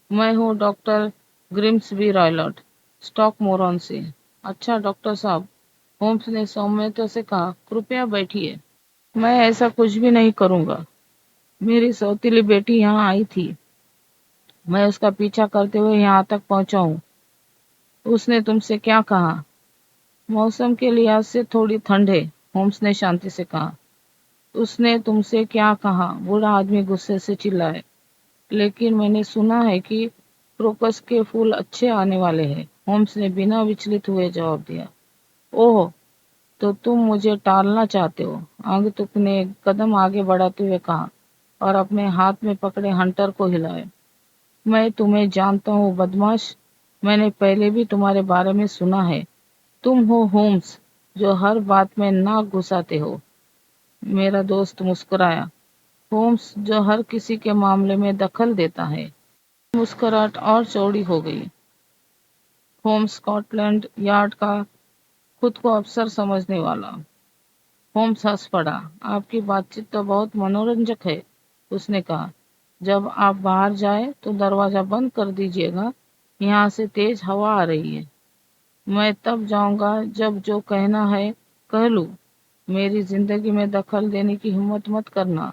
मैं हूँ डॉक्टर ग्रिम्सबी रॉयलॉट, स्टॉकमोरन से। अच्छा डॉक्टर साहब, होम्स ने सौम्यता से कहा, कृपया बैठिए। मैं ऐसा कुछ भी नहीं करूंगा। मेरी सौतीली बेटी यहाँ आई थी, मैं उसका पीछा करते हुए यहाँ तक पहुंचा हूँ। उसने तुमसे क्या कहा? मौसम के लिहाज से थोड़ी ठंड है, होम्स ने शांति से कहा। उसने तुमसे क्या कहा? बूढ़ा आदमी गुस्से से चिल्लाए। लेकिन मैंने सुना है कि क्रोकस के फूल अच्छे आने वाले हैं, होम्स ने बिना विचलित हुए जवाब दिया। ओह, तो तुम मुझे टालना चाहते हो? आगंतुक ने एक कदम आगे बढ़ाते हुए कहा और अपने हाथ में पकड़े हंटर को हिलाया। मैं तुम्हें जानता हूँ बदमाश, میں نے پہلے بھی تمہارے بارے میں سنا ہے، تم ہو ہومس جو ہر بات میں ناک گھساتے ہو۔ میرا دوست مسکرایا۔ ہومس جو ہر کسی کے معاملے میں دخل دیتا ہے۔ مسکراہٹ اور چوڑی ہو گئی۔ ہومس اسکاٹ لینڈ یارڈ کا خود کو افسر سمجھنے والا۔ ہومس ہنس پڑا۔ آپ کی بات چیت تو بہت منورنجک ہے، اس نے کہا۔ جب آپ باہر جائیں تو دروازہ بند کر دیجیے گا، یہاں سے تیز ہوا آ رہی ہے۔ میں تب جاؤں گا جب جو کہنا ہے کہہ لوں۔ میری زندگی میں دخل دینے کی ہمت مت کرنا۔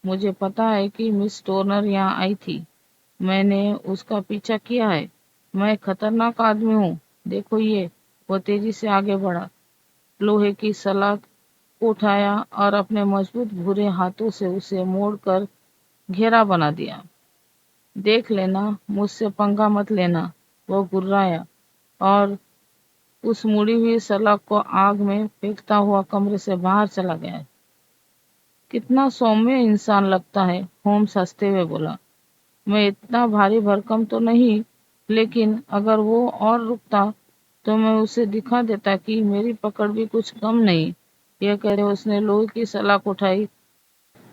مجھے پتا ہے کہ مس ٹورنر یہاں آئی تھی، میں نے اس کا پیچھا کیا ہے۔ میں خطرناک آدمی ہوں، دیکھو یہ۔ وہ تیزی سے آگے بڑھا، لوہے کی سلاخ اٹھایا اور اپنے مضبوط بھورے ہاتھوں سے اسے موڑ کر گھیرا بنا دیا۔ دیکھ لینا، مجھ سے پنگا مت لینا، وہ گررایا اور اس مڑی ہوئی سلاخ کو آگ میں پھینکتا ہوا کمرے سے باہر چلا گیا۔ کتنا سومیہ انسان لگتا ہے، ہومس ہنستے ہوئے بولا۔ میں اتنا بھاری بھرکم تو نہیں، لیکن اگر وہ اور رکتا تو میں اسے دکھا دیتا کہ میری پکڑ بھی کچھ کم نہیں۔ یہ کہہ رہے اس نے لوہے کی سلاخ اٹھائی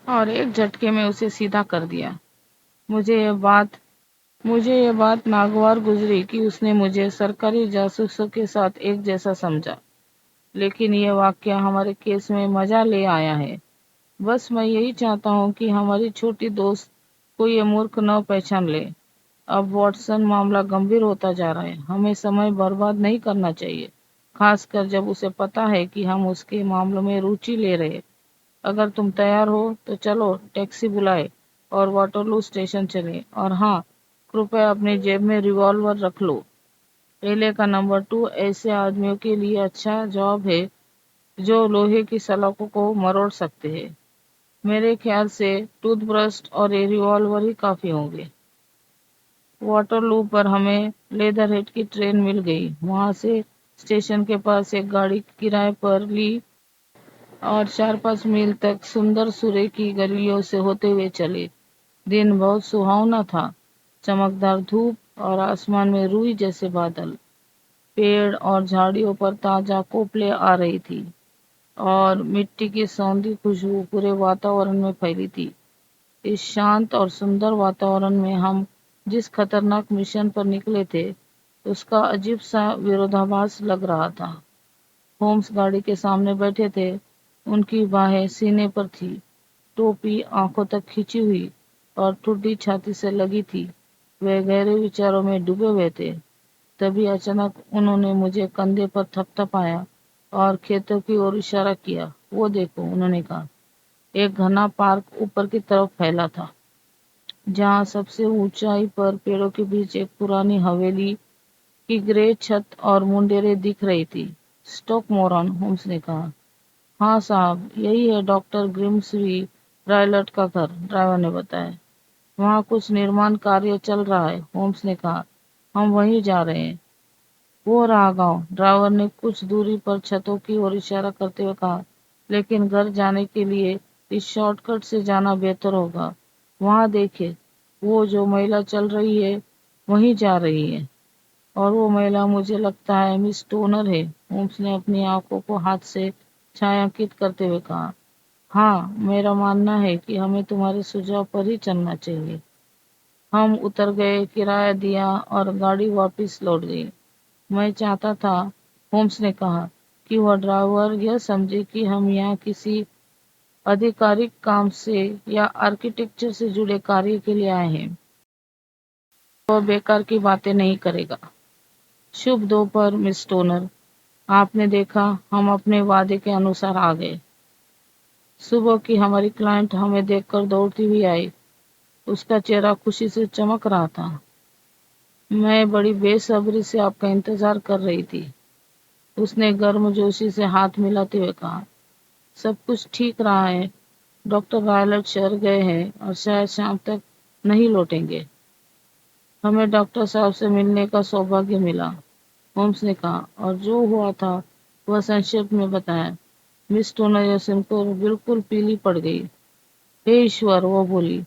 اور ایک جھٹکے میں اسے سیدھا کر دیا۔ مجھے یہ بات ناگوار گزری کہ اس نے مجھے سرکاری جاسوسوں کے ساتھ ایک جیسا سمجھا، لیکن یہ واقعہ ہمارے کیس میں مزہ لے آیا ہے۔ بس میں یہی چاہتا ہوں کہ ہماری چھوٹی دوست کو یہ مورکھ نہ پہچان لے۔ اب واٹسن، معاملہ گمبھیر ہوتا جا رہا ہے، ہمیں سمے برباد نہیں کرنا چاہیے، خاص کر جب اسے پتا ہے کہ ہم اس کے معاملوں میں روچی لے رہے۔ اگر تم تیار ہو تو چلو ٹیکسی بلائے اور واٹرلو اسٹیشن چلے، اور ہاں، کرپیا اپنی جیب میں ریوالور رکھ لو۔ ریلے کا نمبر 2 ایسے آدمیوں کے لیے اچھا جواب ہے جو لوہے کی سلاخوں کو مروڑ سکتے ہیں۔ میرے خیال سے ٹوتھ برش اور ریوالور ہی کافی ہوں گے۔ واٹرلو پر ہمیں لیدر ہیڈ کی ٹرین مل گئی۔ وہاں سے اسٹیشن کے پاس ایک گاڑی کرائے پر لی اور 4-5 میل تک سندر سورے کی گلیوں سے ہوتے ہوئے چلے۔ دن بہت سہاونا تھا، چمکدار دھوپ اور آسمان میں روئی جیسے بادل۔ پیڑ اور جھاڑیوں پر تازہ کوپلیں آ رہی تھی اور مٹی کی سوندھی خوشبو پورے واتاورن میں پھیلی تھی۔ اس شانت اور سندر واتاورن میں ہم جس خطرناک مشن پر نکلے تھے، اس کا عجیب سا ویرودھاباس لگ رہا تھا۔ ہومس گاڑی کے سامنے بیٹھے تھے، ان کی باہیں سینے پر تھی، ٹوپی آنکھوں تک کھینچی ہوئی اور ٹھڈی چھاتی سے لگی تھی۔ وہ گہرے وچاروں میں ڈوبے ہوئے تھے۔ تبھی اچانک انہوں نے مجھے کندھے پر تھپتھپایا اور کھیتوں کی اور اشارہ کیا۔ وہ دیکھو، انہوں نے کہا۔ ایک گھنا پارک اوپر کی طرف پھیلا تھا، جہاں سب سے اونچائی پر پیڑوں کے بیچ ایک پرانی حویلی کی گرے چھت اور منڈیریں دکھ رہی تھی۔ اسٹوک مورن، ہومس نے کہا۔ ہاں صاحب، یہی ہے ڈاکٹر گرمسبی رائلٹ کا گھر، ڈرائیور نے بتایا۔ وہاں کچھ نرمان کاریہ چل رہا ہے، ہومس نے کہا۔ ہم وہیں جا رہے ہیں۔ وہ رہا گاؤں، ڈرائیور نے کچھ دوری پر چھتوں کی اور اشارہ کرتے ہوئے کہا، لیکن گھر جانے کے لیے اس شارٹ کٹ سے جانا بہتر ہوگا۔ وہاں دیکھے، وہ جو مہیلا چل رہی ہے وہیں جا رہی ہے، اور وہ مہیلا مجھے لگتا ہے مس ٹونر ہے۔ ہومس نے اپنی آنکھوں کو ہاتھ سے چھاینکت کرتے ہوئے کہا۔ ہاں، میرا ماننا ہے کہ ہمیں تمہارے سجھاؤ پر ہی چلنا چاہیے۔ ہم اتر گئے، کرایہ دیا اور گاڑی واپس لوٹ گئی۔ میں چاہتا تھا، ہومس نے کہا، کہ وہ ڈرائیور یہ سمجھے کہ ہم یہاں کسی آدھیکارک کام سے یا آرکیٹیکچر سے جڑے کاریہ کے لیے آئے ہیں۔ وہ بیکار کی باتیں نہیں کرے گا۔ شبھ دوپہر مس ٹونر، آپ نے دیکھا، ہم اپنے وعدے کے انوسار آ گئے۔ صبح کی ہماری کلائنٹ ہمیں دیکھ کر دوڑتی ہوئی آئی، اس کا چہرہ خوشی سے چمک رہا تھا۔ میں بڑی بے صبری سے آپ کا انتظار کر رہی تھی، اس نے گرم جوشی سے ہاتھ ملاتے ہوئے کہا۔ سب کچھ ٹھیک رہا ہے، ڈاکٹر رائلٹ شہر گئے ہیں اور شاید شام تک نہیں لوٹیں گے۔ ہمیں ڈاکٹر صاحب سے ملنے کا سوبھاگیہ ملا، ہومس نے کہا، اور جو ہوا تھا وہ سنکشیپ میں بتایا۔ مس ٹونر یہ سن کر بالکل پیلی پڑ گئی۔ ہے ایشور، وہ بولی،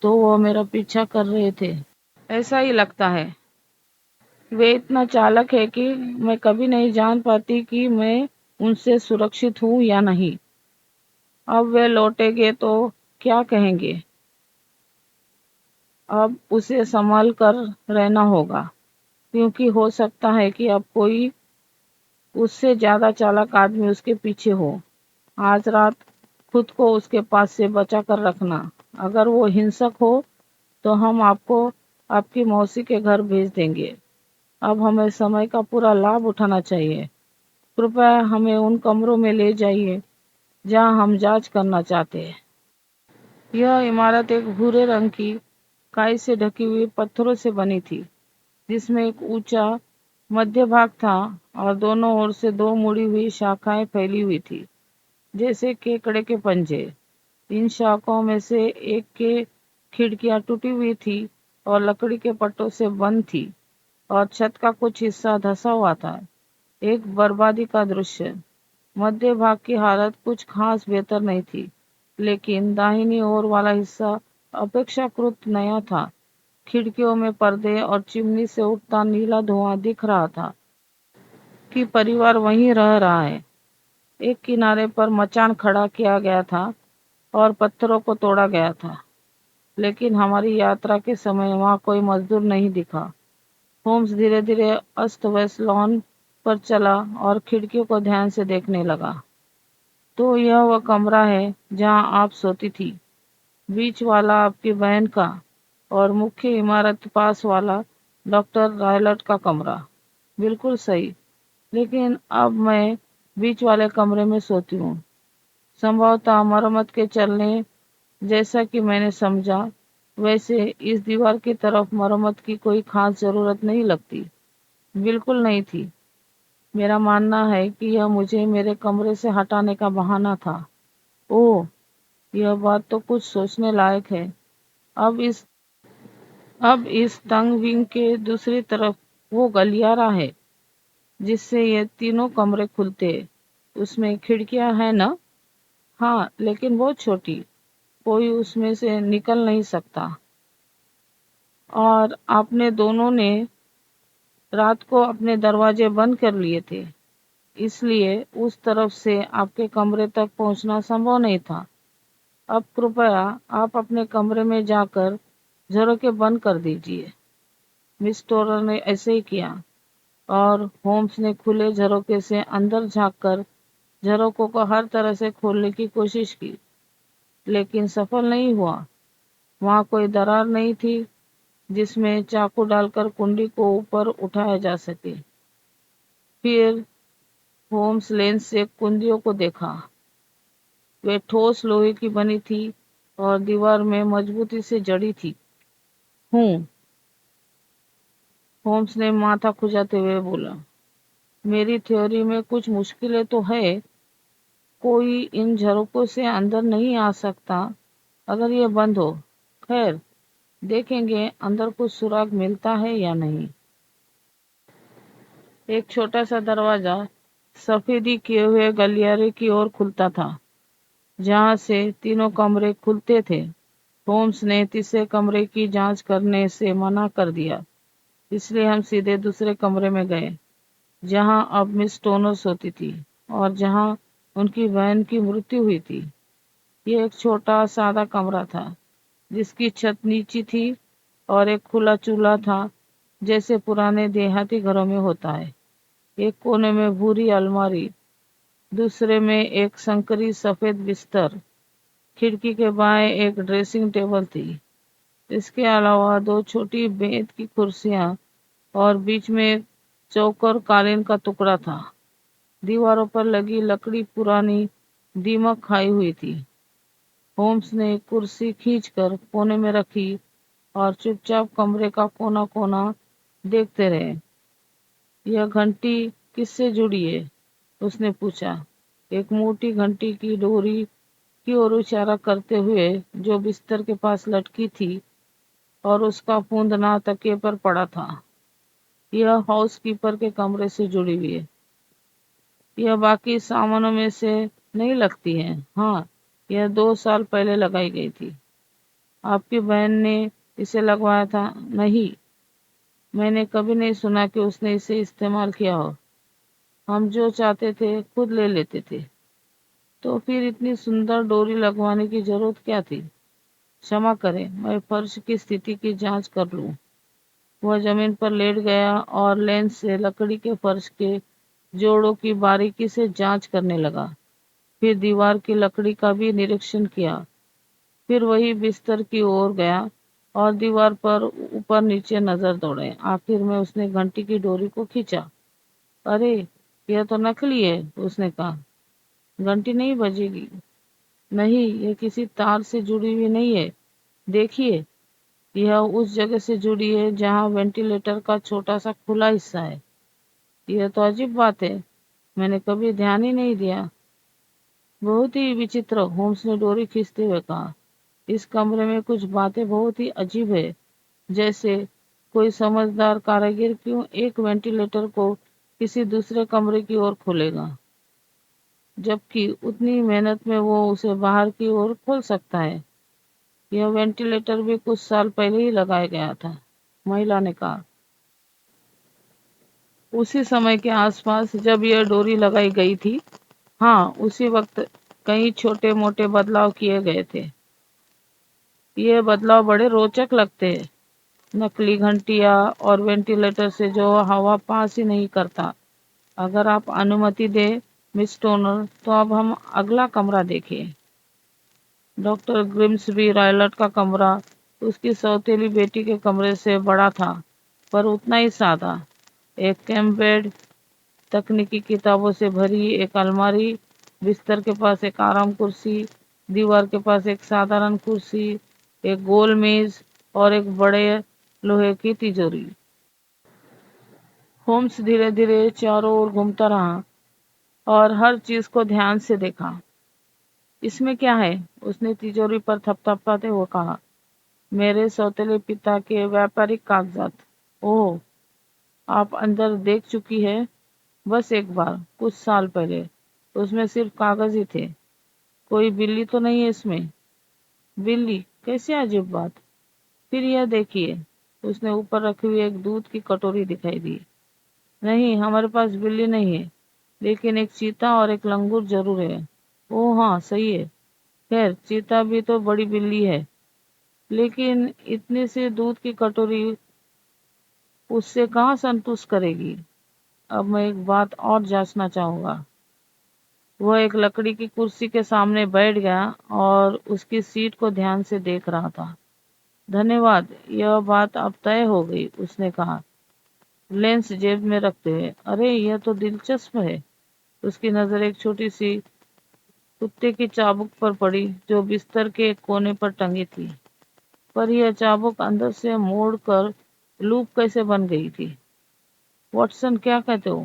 تو وہ میرا پیچھا کر رہے تھے۔ ایسا ہی لگتا ہے، وہ اتنا چالاک ہے کہ میں کبھی نہیں جان پاتی کہ میں ان سے سرکشت ہوں یا نہیں۔ اب وہ لوٹیں گے تو کیا کہیں گے؟ اب اسے سنبھال کر رہنا ہوگا، کیونکہ ہو سکتا ہے کہ اب کوئی اس سے زیادہ چالاک آدمی اس کے پیچھے ہو۔ آج رات خود کو اس کے پاس سے بچا کر رکھنا۔ اگر وہ ہنسک ہو تو ہم آپ کو آپ کی موسی کے گھر بھیج دیں گے۔ اب ہمیں سمے کا پورا لابھ اٹھانا چاہیے۔ کرپیا ہمیں ان کمروں میں لے جائیے جہاں ہم جانچ کرنا چاہتے ہیں۔ یہ عمارت ایک بھورے رنگ کی کائی سے ڈھکی ہوئی پتھروں سے بنی تھی، جس میں ایک اونچا مدھیہ بھاگ تھا اور دونوں اور سے دو مڑی ہوئی شاخائیں پھیلی ہوئی تھی، جیسے کیکڑے کے پنجے۔ ان شاخوں میں سے ایک کے کھڑکیاں ٹوٹی ہوئی تھی اور لکڑی کے پٹوں سے بند تھی، اور چھت کا کچھ حصہ دھسا ہوا تھا۔ ایک بربادی کا درشیہ۔ مدھیہ بھاگ کی حالت کچھ خاص بہتر نہیں تھی، لیکن داہنی اور والا حصہ اپیکشاکرت نیا تھا۔ کھڑکیوں میں پردے اور چمنی سے اٹھتا نیلا دھواں دکھ رہا تھا کہ پریوار وہیں رہ رہا ہے۔ ایک کنارے پر مچان کھڑا کیا گیا تھا اور پتھروں کو توڑا گیا تھا، لیکن ہماری یاترا کے سمے وہاں کوئی مزدور نہیں دکھا۔ ہومس دھیرے دھیرے است ویست لان پر چلا اور کھڑکیوں کو دھیان سے دیکھنے لگا۔ تو یہ وہ کمرہ ہے جہاں آپ سوتی تھی، بیچ والا آپ کی بہن کا، اور مکھی عمارت پاس والا ڈاکٹر رائلٹ کا کمرہ۔ بالکل صحیح، لیکن اب میں بیچ والے کمرے میں سوتی ہوں۔ سنبھوتہ مرمت کے چلنے، جیسا کہ میں نے سمجھا، ویسے اس دیوار کی طرف مرمت کی کوئی خاص ضرورت نہیں لگتی۔ بالکل نہیں تھی۔ میرا ماننا ہے کہ یہ مجھے میرے کمرے سے ہٹانے کا بہانہ تھا۔ اوہ، یہ بات تو کچھ سوچنے لائق ہے۔ اب اس تنگ ونگ کے دوسری طرف وہ گلیارا ہے جس سے یہ تینوں کمرے کھلتے۔ اس میں کھڑکیاں ہیں نا؟ ہاں، لیکن بہت چھوٹی، کوئی اس میں سے نکل نہیں سکتا۔ اور آپ نے دونوں نے رات کو اپنے دروازے بند کر لیے تھے، اس لیے اس طرف سے آپ کے کمرے تک پہنچنا سمبھو نہیں تھا۔ اب کرپیا آپ اپنے کمرے میں جا کر جھروکے بند کر دیجیے۔ مس ٹورر نے ایسے ہی کیا، اور ہومس نے کھلے جھروکے سے اندر جھانک کر جھروکوں کو ہر طرح سے کھولنے کی کوشش کی، لیکن سفل نہیں ہوا۔ وہاں کوئی درار نہیں تھی جس میں چاقو ڈال کر کنڈی کو اوپر اٹھایا جا سکے۔ پھر ہومس لینس سے کندیوں کو دیکھا۔ وہ ٹھوس لوہے کی بنی تھی اور دیوار میں مضبوطی سے جڑی تھی۔ ہومس نے ماتھا کھجاتے ہوئے بولا، میری تھیوری میں کچھ مشکلیں تو ہے۔ کوئی ان جھروکوں سے اندر نہیں آ سکتا اگر یہ بند ہو۔ خیر، دیکھیں گے اندر کچھ سراغ ملتا ہے یا نہیں۔ ایک چھوٹا سا دروازہ سفیدی کیے ہوئے گلیارے کی اور کھلتا تھا، جہاں سے تینوں کمرے کھلتے تھے۔ ہومس نے تیسرے کمرے کی جانچ کرنے سے منع کر دیا، اس لیے ہم سیدھے دوسرے کمرے میں گئے، جہاں اب مس ٹونر سوتی تھی اور جہاں ان کی بہن کی مرتیو ہوئی تھی۔ یہ ایک چھوٹا سادہ کمرہ تھا جس کی چھت نیچی تھی اور ایک کھلا چولہا تھا جیسے پرانے دیہاتی گھروں میں ہوتا ہے۔ ایک کونے میں بھوری الماری، دوسرے میں ایک سنکری سفید بستر، کھڑکی کے بائیں ایک ڈریسنگ ٹیبل تھی۔ اس کے علاوہ دو چھوٹی بینت کی کرسیاں اور بیچ میں ایک چوکور قالین کا ٹکڑا تھا۔ دیواروں پر لگی لکڑی پرانی دیمک کھائی ہوئی تھی۔ ہومس نے ایک کرسی کھینچ کر کونے میں رکھی اور چپ چاپ کمرے کا کونا کونا دیکھتے رہے۔ یہ گھنٹی کس سے جڑی ہے؟ اس نے پوچھا، ایک موٹی گھنٹی کی ڈوری کی اور اشارہ کرتے ہوئے جو بستر کے پاس لٹکی تھی اور اس کا پھوندنا تکیے پر پڑا تھا۔ یہ ہاؤس کیپر کے کمرے سے جڑی ہوئی ہے۔ یہ باقی سامانوں میں سے نہیں لگتی ہے۔ ہاں، یہ 2 سال پہلے لگائی گئی تھی۔ آپ کی بہن نے اسے لگوایا تھا؟ نہیں، میں نے کبھی نہیں سنا کہ اس نے اسے استعمال کیا ہو۔ ہم جو چاہتے تھے خود لے لیتے تھے، تو پھر اتنی سندر ڈوری لگوانے کی ضرورت کیا تھی؟ क्षमा کریں، میں فرش کی استھتی کی جانچ کر لوں۔ وہ زمین پر لیٹ گیا اور لینس سے لکڑی کے فرش کے جوڑوں کی باریکی سے جانچ کرنے لگا۔ پھر دیوار کی لکڑی کا بھی نریکشن کیا۔ پھر وہی بستر کی اور گیا اور دیوار پر اوپر نیچے نظر دوڑے۔ آخر میں اس نے گھنٹی کی ڈوری کو کھینچا۔ ارے یہ تو نکلی ہے، اس نے کہا۔ گھنٹی نہیں بجے گی۔ نہیں، یہ کسی تار سے جڑی ہوئی نہیں ہے۔ دیکھیے، یہ اس جگہ سے جڑی ہے جہاں وینٹیلیٹر کا چھوٹا سا کھلا حصہ ہے۔ یہ تو عجیب بات ہے، میں نے کبھی دھیان ہی نہیں دیا۔ بہت ہی وچتر، ہومس نے ڈوری کھینچتے ہوئے کہا۔ اس کمرے میں کچھ باتیں بہت ہی عجیب ہے، جیسے کوئی سمجھدار کاریگر کیوں ایک وینٹیلیٹر کو کسی دوسرے کمرے کی اور کھولے گا، جبکہ اتنی محنت میں وہ اسے باہر کی اور کھول سکتا ہے۔ یہ وینٹیلیٹر بھی کچھ سال پہلے ہی لگایا گیا تھا، مہیلا نے کہا۔ اسی سمے کے آس پاس جب یہ ڈوری لگائی گئی تھی؟ ہاں، اسی وقت کئی چھوٹے موٹے بدلاؤ کیے گئے تھے۔ یہ بدلاؤ بڑے روچک لگتے ہیں۔ نکلی گھنٹیاں اور وینٹیلیٹر سے جو ہوا پاس ہی نہیں کرتا۔ اگر آپ انومتی دیں مس ٹونر، تو اب ہم اگلا کمرہ دیکھیں۔ ڈاکٹر گرمسبی رائلٹ کا کمرہ اس کی سوتیلی بیٹی کے کمرے سے بڑا تھا، پر اتنا ہی سادہ۔ ایک کیمپ بیڈ، تکنیکی کتابوں سے بھری ایک الماری، بستر کے پاس ایک آرام کرسی، دیوار کے پاس ایک سادھارن کرسی، ایک گول میز اور ایک بڑے لوہے کی تجوری۔ ہومس دھیرے دھیرے چاروں اور گھومتا رہا اور ہر چیز کو دھیان سے دیکھا۔ اس میں کیا ہے؟ اس نے تجوری پر تھپتھپاتے ہوئے کہا۔ میرے سوتیلے پتا کے ویپارک کاغذات۔ اوہ، آپ اندر دیکھ چکی ہے؟ بس ایک بار، کچھ سال پہلے۔ اس میں صرف کاغذ ہی تھے۔ کوئی بلی تو نہیں ہے اس میں؟ بلی؟ کیسی عجیب بات! پھر یہ دیکھیے، اس نے اوپر رکھی ہوئی ایک دودھ کی کٹوری دکھائی دی۔ نہیں، ہمارے پاس بلی نہیں ہے، لیکن ایک چیتا اور ایک لنگور ضرور ہے۔ اوہ ہاں، صحیح ہے۔ خیر، چیتا بھی تو بڑی بلی ہے، لیکن اتنی سی دودھ کی کٹوری اس سے کہاں سنتوشٹ کرے گی؟ اب میں ایک بات اور جانچنا چاہوں گا۔ وہ ایک لکڑی کی کرسی کے سامنے بیٹھ گیا اور اس کی سیٹ کو دھیان سے دیکھ رہا تھا۔ دھنیہ واد، یہ بات اب طے ہو گئی، اس نے کہا، لینس جیب میں رکھتے ہوئے۔ ارے یہ تو دلچسپ ہے۔ اس کی نظر ایک چھوٹی سی کتے کی چابک پر پڑی جو بستر کے ایک کونے پر ٹنگی تھی۔ پر یہ چابک اندر سے موڑ کر لوپ کیسے بن گئی تھی؟ واٹسن، کیا کہتے ہو؟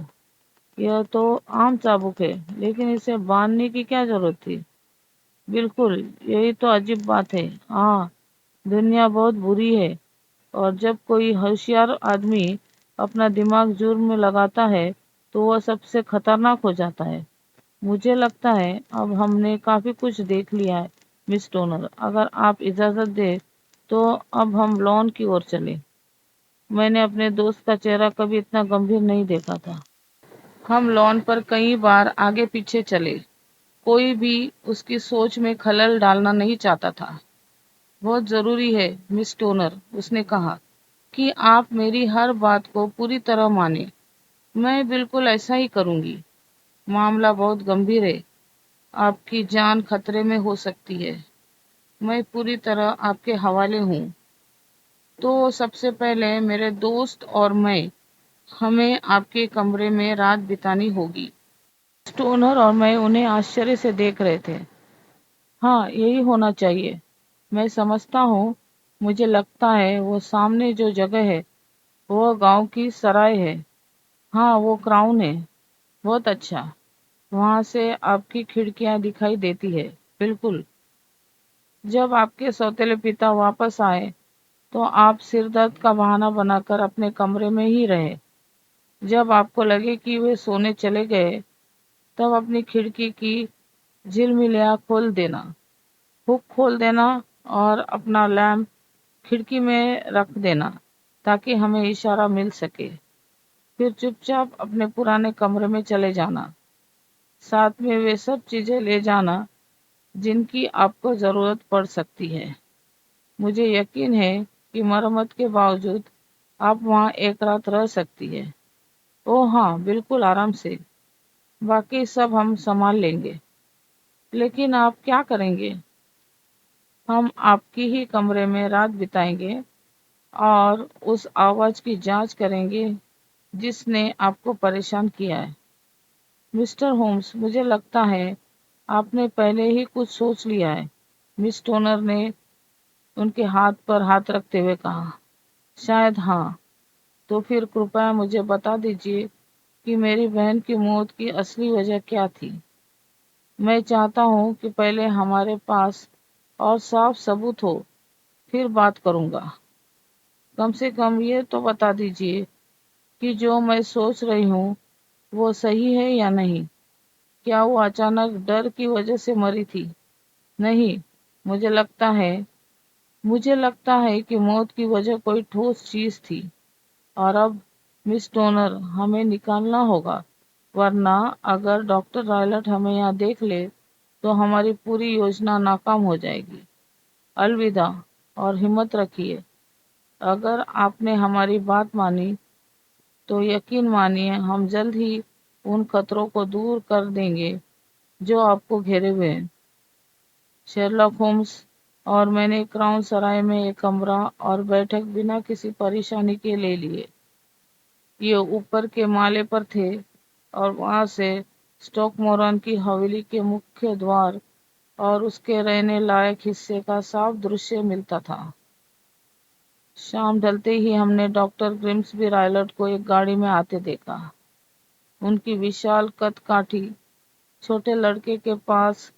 یہ تو عام چابک ہے، لیکن اسے باندھنے کی کیا ضرورت تھی؟ بالکل، یہی تو عجیب بات ہے۔ ہاں، دنیا بہت بری ہے، اور جب کوئی ہوشیار آدمی اپنا دماغ جرم میں لگاتا ہے تو وہ سب سے خطرناک ہو جاتا ہے۔ مجھے لگتا ہے اب ہم نے کافی کچھ دیکھ لیا ہے مس ٹونر۔ اگر آپ اجازت دیں تو اب ہم لان کی اور چلیں۔ میں نے اپنے دوست کا چہرہ کبھی اتنا گمبھیر نہیں دیکھا تھا۔ ہم لان پر کئی بار آگے پیچھے چلے۔ کوئی بھی اس کی سوچ میں خلل ڈالنا نہیں چاہتا تھا۔ بہت ضروری ہے مس ٹونر، اس نے کہا، کہ آپ میری ہر بات کو پوری طرح مانیں۔ میں بالکل ایسا ہی کروں گی۔ معاملہ بہت گمبھیر ہے، آپ کی جان خطرے میں ہو سکتی ہے۔ میں پوری طرح آپ کے حوالے ہوں۔ تو سب سے پہلے میرے دوست اور میں، ہمیں آپ کے کمرے میں رات بتانی ہوگی۔ سٹونر اور میں انہیں آشچर्य سے دیکھ رہے تھے۔ ہاں، یہی ہونا چاہیے۔ میں سمجھتا ہوں، مجھے لگتا ہے وہ سامنے جو جگہ ہے وہ گاؤں کی سرائے ہے۔ ہاں، وہ کراؤن ہے۔ بہت اچھا، وہاں سے آپ کی کھڑکیاں دکھائی دیتی ہے۔ بالکل۔ جب آپ کے سوتیلے پتا واپس آئے تو آپ سر درد کا بہانہ بنا کر اپنے کمرے میں ہی رہے۔ جب آپ کو لگے کہ وہ سونے چلے گئے، تب اپنی کھڑکی کی جھلملیاں کھول دینا، ہک کھول دینا اور اپنا لیمپ کھڑکی میں رکھ دینا۔ ताकि हमें इशारा मिल सके। फिर चुपचाप अपने पुराने कमरे में चले जाना। साथ में वे सब चीजें ले जाना जिनकी आपको जरूरत पड़ सकती है। मुझे यकीन है कि मरम्मत के बावजूद आप वहाँ एक रात रह सकती है। ओह हाँ, बिल्कुल आराम से। बाकी सब हम संभाल लेंगे। लेकिन आप क्या करेंगे? हम आपकी ही कमरे में रात बिताएंगे और उस आवाज की जांच करेंगे जिसने आपको परेशान किया है। मिस्टर होम्स, मुझे लगता है आपने पहले ही कुछ सोच लिया है, मिस टोनर ने उनके हाथ पर हाथ रखते हुए कहा। शायद हाँ। तो फिर कृपया मुझे बता दीजिए कि मेरी बहन की मौत की असली वजह क्या थी। मैं चाहता हूँ कि पहले हमारे पास और साफ सबूत हो, फिर बात करूँगा। कम से कम ये तो बता दीजिए कि जो मैं सोच रही हूँ वो सही है या नहीं। क्या वो अचानक डर की वजह से मरी थी? नहीं, मुझे लगता है मुझे लगता है कि मौत की वजह कोई ठोस चीज थी। और अब मिस टोनर, हमें निकालना होगा, वरना अगर डॉक्टर रायलट हमें यहाँ देख ले तो हमारी पूरी योजना नाकाम हो जाएगी। अलविदा, और हिम्मत रखिए। अगर आपने हमारी बात मानी तो यकीन मानिए हम जल्द ही उन खतरों को दूर कर देंगे जो आपको घेरे हुए हैं। शेरलॉक होम्स और मैंने क्राउन सराय में एक कमरा और बैठक बिना किसी परेशानी के ले लिए। ये ऊपर के माले पर थे और वहां से स्टॉकमोरन की हवेली के मुख्य द्वार और उसके रहने लायक हिस्से का साफ दृश्य मिलता था। शाम ढलते ही हमने डॉक्टर ग्रिम्सबी रायलट को एक गाड़ी में आते देखा। उनकी विशाल कद काठी छोटे लड़के के पास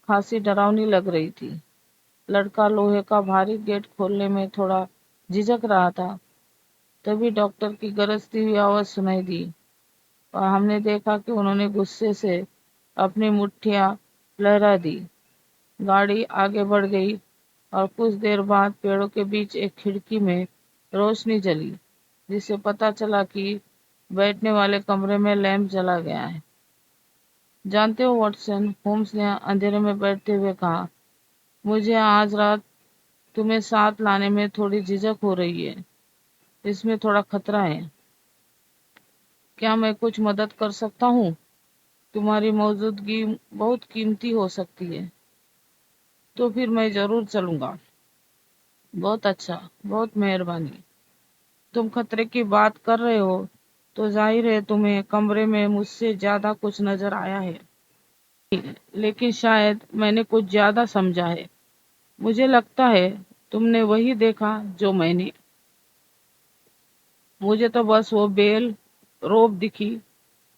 खासी डरावनी लग रही थी। लड़का लोहे का भारी गेट खोलने में थोड़ा झिझक रहा था। तभी डॉक्टर की गरजती हुई आवाज सुनाई दी और हमने देखा कि उन्होंने गुस्से से अपनी मुट्ठियां लहरा दी। गाड़ी आगे बढ़ गई और कुछ देर बाद पेड़ों के बीच एक खिड़की में रोशनी जली, जिससे पता चला कि बैठने वाले कमरे में लैंप जला गया है। जानते हो वाटसन, होम्स ने अंधेरे में बैठते हुए कहा, मुझे आज रात तुम्हें साथ लाने में थोड़ी झिझक हो रही है। इसमें थोड़ा खतरा है। क्या मैं कुछ मदद कर सकता हूँ? तुम्हारी मौजूदगी बहुत कीमती हो सकती है। तो फिर मैं जरूर चलूंगा। बहुत अच्छा, बहुत मेहरबानी। तुम खतरे की बात कर रहे हो तो जाहिर है तुम्हें कमरे में मुझसे ज्यादा कुछ नजर आया है। लेकिन शायद मैंने कुछ ज्यादा समझा है। मुझे लगता है तुमने वही देखा जो मैंने। मुझे तो बस वो बेल रोब दिखी,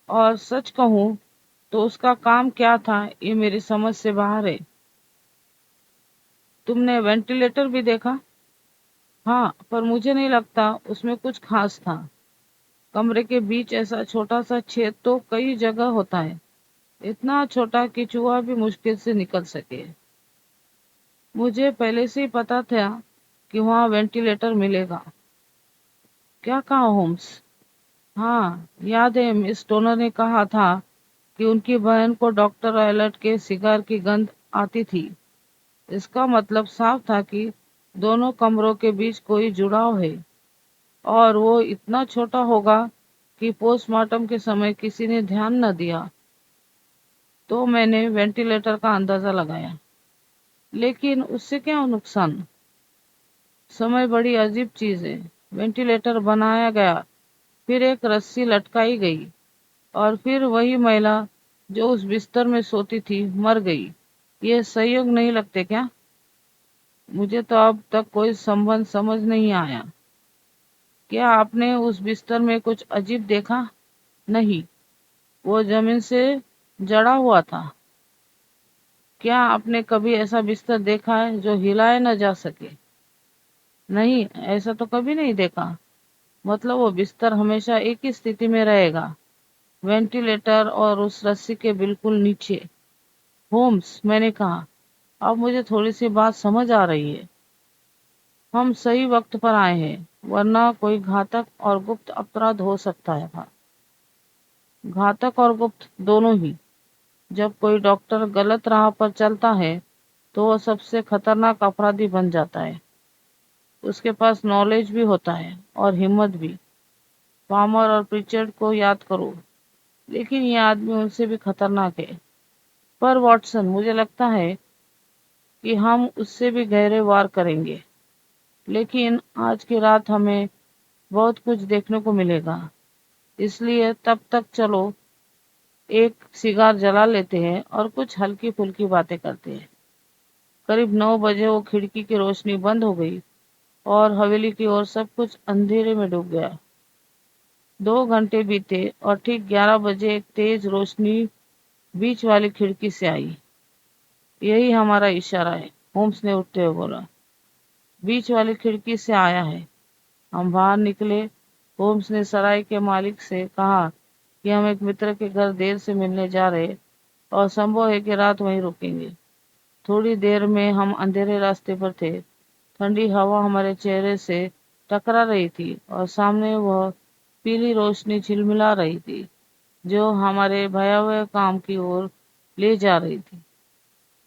और सच कहूं तो उसका काम क्या था ये मेरी समझ से बाहर है। तुमने वेंटिलेटर भी देखा? हाँ, पर मुझे नहीं लगता उसमें कुछ खास था। कमरे के बीच ऐसा छोटा सा छेद तो कई जगह होता है, इतना छोटा कि चूहा भी मुश्किल से निकल सके। मुझे पहले से ही पता था कि वहाँ वेंटिलेटर मिलेगा। क्या कहा होम्स? हाँ, याद है मिस टोनर ने कहा था कि उनकी बहन को डॉक्टर रायलट के सिगार की गंध आती थी। इसका मतलब साफ था कि दोनों कमरों के बीच कोई जुड़ाव है, और वो इतना छोटा होगा कि पोस्टमार्टम के समय किसी ने ध्यान न दिया। तो मैंने वेंटिलेटर का अंदाजा लगाया। लेकिन उससे क्या नुकसान? समय बड़ी अजीब चीज है। वेंटिलेटर बनाया गया, फिर एक रस्सी लटकाई गई, और फिर वही महिला जो उस बिस्तर में सोती थी मर गई। ये संयोग नहीं लगते क्या? मुझे तो अब तक कोई संबंध समझ नहीं आया। क्या आपने उस बिस्तर में कुछ अजीब देखा? नहीं, वो जमीन से जड़ा हुआ था। क्या आपने कभी ऐसा बिस्तर देखा है जो हिलाया न जा सके? नहीं, ऐसा तो कभी नहीं देखा। मतलब वो बिस्तर हमेशा एक ही स्थिति में रहेगा, वेंटिलेटर और उस रस्सी के बिल्कुल नीचे। होम्स, मैंने कहा, अब मुझे थोड़ी सी बात समझ आ रही है। हम सही वक्त पर आए हैं, वरना कोई घातक और गुप्त अपराध हो सकता है था। घातक और गुप्त दोनों ही। जब कोई डॉक्टर गलत राह पर चलता है तो वो सबसे खतरनाक अपराधी बन जाता है। उसके पास नॉलेज भी होता है और हिम्मत भी। पामर और प्रिचर्ड को याद करो, लेकिन ये आदमी उनसे भी खतरनाक है। पर वॉटसन, मुझे लगता है कि हम उससे भी गहरे वार करेंगे, लेकिन आज की रात हमें बहुत कुछ देखने को मिलेगा। इसलिए तब तक चलो एक सिगार जला लेते हैं और कुछ हल्की फुल्की बातें करते हैं। करीब 9 बजे वो खिड़की की रोशनी बंद हो गई और हवेली की ओर सब कुछ अंधेरे में डूब गया। 2 घंटे बीते और ठीक 11 बजे एक तेज रोशनी बीच वाली खिड़की से आई। यही हमारा इशारा है, होम्स ने उठते हुए बोला। बीच वाली खिड़की से आया है। हम बाहर निकले। होम्स ने सराय के मालिक से कहा कि हम एक मित्र के घर देर से मिलने जा रहे और संभव है कि रात वहीं रुकेंगे। थोड़ी देर में हम अंधेरे रास्ते पर थे। ठंडी हवा हमारे चेहरे से टकरा रही थी और सामने वह पीली रोशनी झिलमिला रही थी जो हमारे भयावह काम की ओर ले जा रही थी।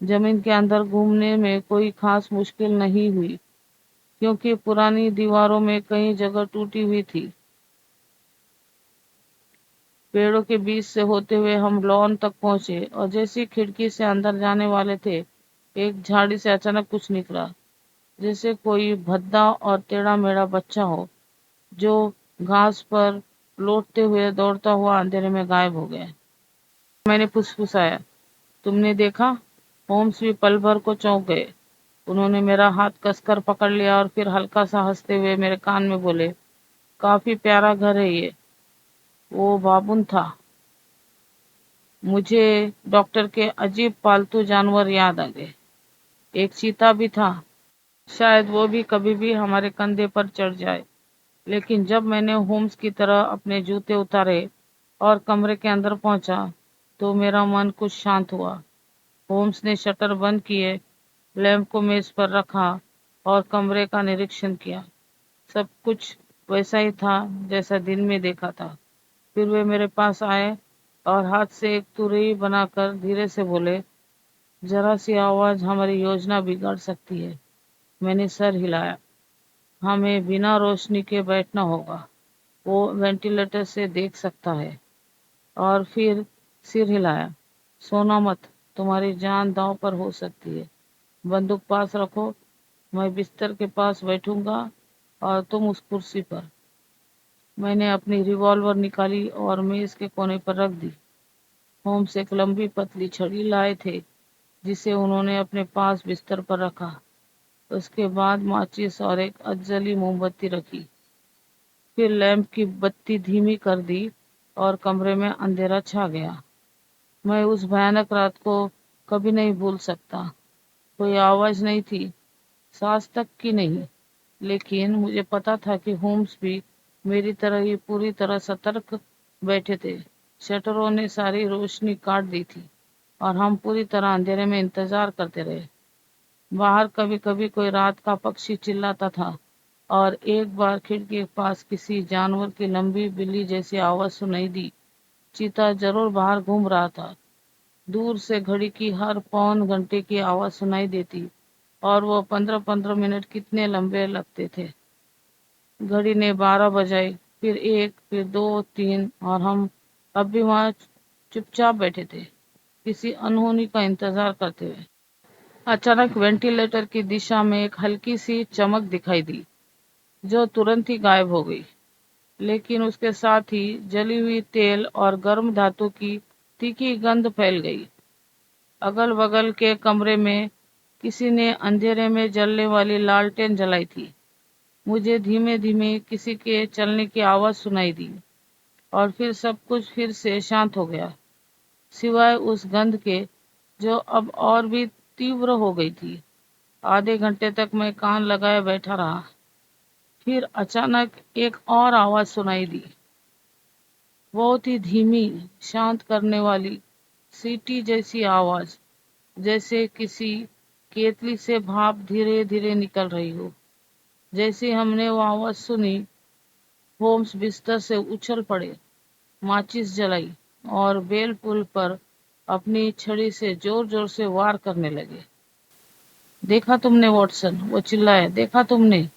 जमीन के अंदर घूमने में कोई खास मुश्किल नहीं हुई, क्योंकि पुरानी दीवारों में कई जगह टूटी हुई थी। पेड़ों के बीच से होते हुए हम लॉन तक पहुंचे और जैसी खिड़की से अंदर जाने वाले थे, एक झाड़ी से अचानक कुछ निकला, जैसे कोई भद्दा और टेढ़ा मेढ़ा बच्चा हो जो घास पर लौटते हुए दौड़ता हुआ अंधेरे में गायब हो गया। मैंने फुसफुसाया, तुमने देखा? होम्स भी पल भर को चौंक गए। उन्होंने मेरा हाथ कसकर पकड़ लिया और फिर हल्का सा हंसते हुए मेरे कान में बोले, काफी प्यारा घर है ये। वो बाबुन था। मुझे डॉक्टर के अजीब पालतू जानवर याद आ गए। एक चीता भी था। शायद वो भी कभी भी हमारे कंधे पर चढ़ जाए। लेकिन जब मैंने होम्स की तरह अपने जूते उतारे और कमरे के अंदर पहुंचा तो मेरा मन कुछ शांत हुआ। होम्स ने शटर बंद किए, लैंप को मेज पर रखा और कमरे का निरीक्षण किया। सब कुछ वैसा ही था जैसा दिन में देखा था। फिर वे मेरे पास आए और हाथ से एक तुरई बनाकर धीरे से बोले, जरा सी आवाज हमारी योजना बिगाड़ सकती है। मैंने सर हिलाया। हमें बिना रोशनी के बैठना होगा। वो वेंटिलेटर से देख सकता है। और फिर सिर हिलाया। सोना मत, तुम्हारी जान दांव पर हो सकती है। बंदूक पास रखो। मैं बिस्तर के पास बैठूंगा और तुम उस कुर्सी पर। मैंने अपनी रिवॉल्वर निकाली और मेज के कोने पर रख दी। होम्स एक लंबी पतली छड़ी लाए थे जिसे उन्होंने अपने पास बिस्तर पर रखा। उसके बाद माचिस और एक अधजली मोमबत्ती रखी। फिर लैंप की बत्ती धीमी कर दी और कमरे में अंधेरा छा गया। मैं उस भयानक रात को कभी नहीं भूल सकता। कोई आवाज नहीं थी, सांस तक की नहीं, लेकिन मुझे पता था कि होम्स भी मेरी तरह ही पूरी तरह सतर्क बैठे थे। शटरों ने सारी रोशनी काट दी थी और हम पूरी तरह अंधेरे में इंतजार करते रहे। बाहर कभी कभी कोई रात का पक्षी चिल्लाता था और एक बार खिड़की के पास किसी जानवर की लंबी बिल्ली जैसी आवाज सुनाई दी। चीता जरूर बाहर घूम रहा था। दूर से घड़ी की हर पौन घंटे की आवाज सुनाई देती और वो 15-15 मिनट कितने लंबे लगते थे। घड़ी ने 12 बजाई, फिर 1, फिर 2, 3 और हम अब भी वहां चुपचाप बैठे थे, किसी अनहोनी का इंतजार करते हुए। अचानक वेंटिलेटर की दिशा में एक हल्की सी चमक दिखाई दी जो तुरंत ही गायब हो गई। लेकिन उसके साथ ही जली हुई तेल और गर्म धातु की तीखी गंध फैल गई। अगल बगल के कमरे में किसी ने अंधेरे में जलने वाली लालटेन जलाई थी। मुझे धीमे धीमे किसी के चलने की आवाज सुनाई दी और फिर सब कुछ फिर से शांत हो गया, सिवाय उस गंध के जो अब और भी तीव्र हो गई थी। आधे घंटे तक मैं कान लगाए बैठा रहा। फिर अचानक एक और आवाज सुनाई दी, बहुत ही धीमी, शांत करने वाली, सीटी जैसी आवाज, जैसे किसी केतली से भाप धीरे धीरे निकल रही हो। जैसे ही हमने वो आवाज सुनी, होम्स बिस्तर से उछल पड़े, माचिस जलाई और बेल पुल पर अपनी छड़ी से जोर जोर से वार करने लगे। देखा तुमने वॉटसन? वो चिल्लाए। देखा तुमने?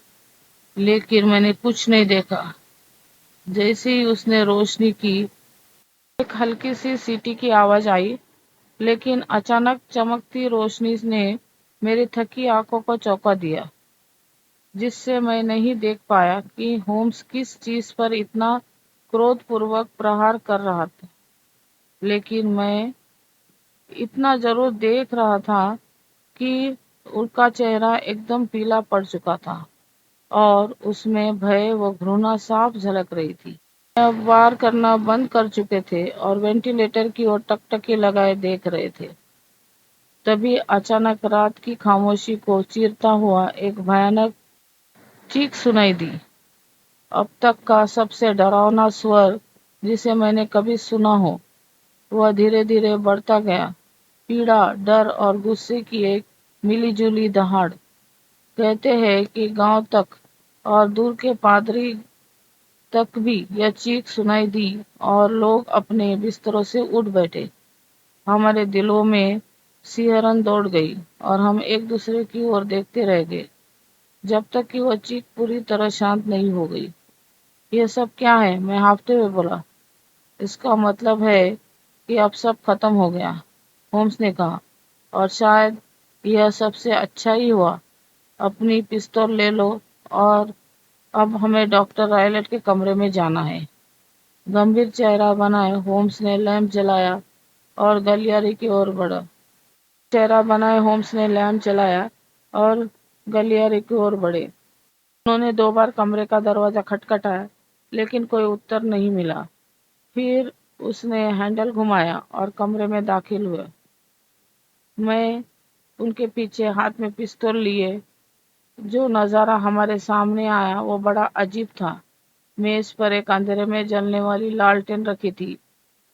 लेकिन मैंने कुछ नहीं देखा। जैसे ही उसने रोशनी की, एक हल्की सी सीटी की आवाज आई, लेकिन अचानक चमकती रोशनी ने मेरी थकी आंखों को चौंका दिया, जिससे मैं नहीं देख पाया कि होम्स किस चीज पर इतना क्रोधपूर्वक प्रहार कर रहा था। लेकिन मैं इतना जरूर देख रहा था कि उनका चेहरा एकदम पीला पड़ चुका था और उसमें भय व घृणा साफ झलक रही थी। अब वार करना बंद कर चुके थे और वेंटिलेटर की ओर टकटकी लगाए देख रहे थे। तभी अचानक रात की खामोशी को चीरता हुआ एक भयानक चीख सुनाई दी। अब तक का सबसे डरावना स्वर जिसे मैंने कभी सुना हो। वह धीरे धीरे बढ़ता गया, पीड़ा, डर और गुस्से की एक मिलीजुली दहाड़। कहते हैं कि गांव तक और दूर के पादरी तक भी यह चीख सुनाई दी और लोग अपने बिस्तरों से उठ बैठे। हमारे दिलों में सिहरन दौड़ गई और हम एक दूसरे की ओर देखते रह गए जब तक कि वह चीख पूरी तरह शांत नहीं हो गई। यह सब क्या है? मैं हाँफते हुए बोला। इसका मतलब है कि अब सब खत्म हो गया, होम्स ने कहा, और शायद यह सबसे अच्छा ही हुआ। अपनी पिस्तौल ले लो और अब हमें डॉक्टर रायलेट के कमरे में जाना है। गंभीर चेहरा बनाए होम्स ने लैंप जलाया और गलियारे की ओर बढ़ा। चेहरा बनाए होम्स ने लैंप जलाया और गलियारे की ओर बढ़े। उन्होंने 2 बार कमरे का दरवाजा खटखटाया, लेकिन कोई उत्तर नहीं मिला। फिर उसने हैंडल घुमाया और कमरे में दाखिल हुए। मैं उनके पीछे हाथ में पिस्तौल लिए। जो नजारा हमारे सामने आया वो बड़ा अजीब था। मेज पर एक अंधेरे में जलने वाली लालटेन रखी थी,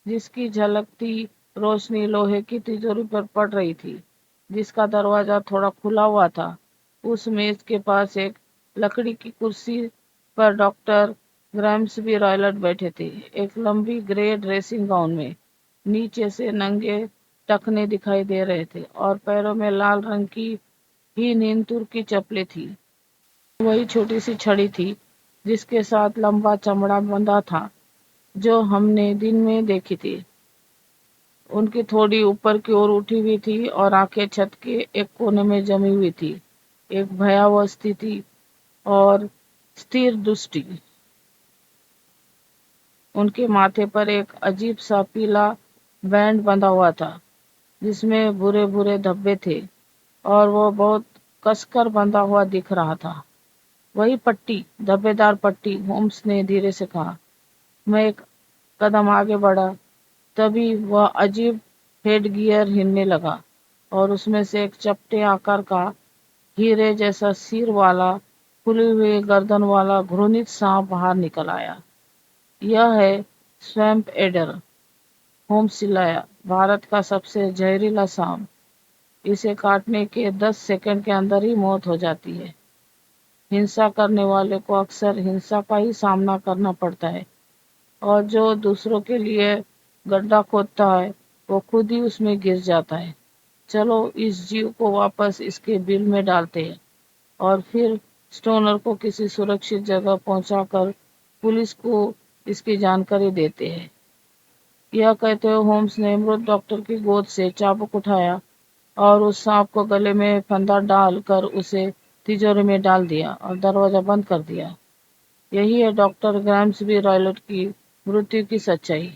जिसकी झलकती रोशनी लोहे की तिजोरी पर पड़ रही थी, जिसका दरवाजा थोड़ा खुला हुआ था। उस मेज के पास एक लकड़ी की कुर्सी पर डॉक्टर ग्रैम्सबी रॉयलट बैठे थे, एक लंबी ग्रे ड्रेसिंग गाउन में। नीचे से नंगे टखने दिखाई दे रहे थे और पैरों में लाल रंग की ही नींदुर की चप्पलें थी। वही छोटी सी छड़ी थी जिसके साथ लंबा चमड़ा बंधा था, जो हमने दिन में देखी थी। उनकी थोड़ी ऊपर की ओर उठी हुई थी और आंखें छत के एक कोने में जमी हुई थी। एक भयावह स्थिति और स्थिर दृष्टि। उनके माथे पर एक अजीब सा पीला बैंड बंधा हुआ था, जिसमें भूरे भूरे धब्बे थे और वो बहुत कसकर बंधा हुआ दिख रहा था। वही पट्टी, धब्बेदार पट्टी, होम्स ने धीरे से कहा। मैं एक कदम आगे बढ़ा, तभी वह अजीब हेडगियर हिलने लगा और उसमें से एक चपटे आकार का हीरे जैसा सिर वाला, खुली हुई गर्दन वाला घृणित सांप बाहर निकल आया। यह है स्वैम्प एडर, होम्स चिल्लाया। भारत का सबसे जहरीला सांप। इसे काटने के 10 सेकंड के अंदर ही मौत हो जाती है। हिंसा करने वाले को अक्सर हिंसा का ही सामना करना पड़ता है, और जो दूसरों के लिए गड्ढा खोदता है वो खुद ही उसमें गिर जाता है। चलो इस जीव को वापस इसके बिल में डालते हैं और फिर स्टोनर को किसी सुरक्षित जगह पहुंचाकर पुलिस को इसकी जानकारी देते हैं। यह कहते हुए होम्स ने मृत डॉक्टर की गोद से चाबुक उठाया और उस सांप को गले में फंदा डाल कर उसे तिजोरी में डाल दिया और दरवाजा बंद कर दिया। यही है डॉक्टर ग्रैम्सबी रॉयलट की मृत्यु की सच्चाई।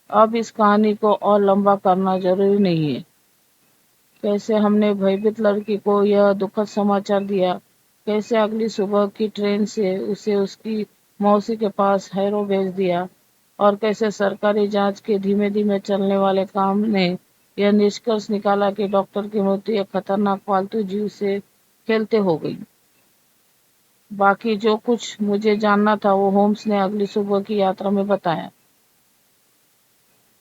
अब इस कहानी को और लंबा करना जरूरी नहीं है। कैसे हमने भयभीत लड़की को यह दुखद समाचार दिया, कैसे अगली सुबह की ट्रेन से उसे उसकी मौसी के पास हैरो भेज दिया, और कैसे सरकारी जांच के धीमे धीमे चलने वाले काम ने यह निष्कर्ष निकाला कि डॉक्टर की मृत्यु एक खतरनाक पालतू जीव से खेलते हो गई। बाकी जो कुछ मुझे जानना था वो होम्स ने अगली सुबह की यात्रा में बताया।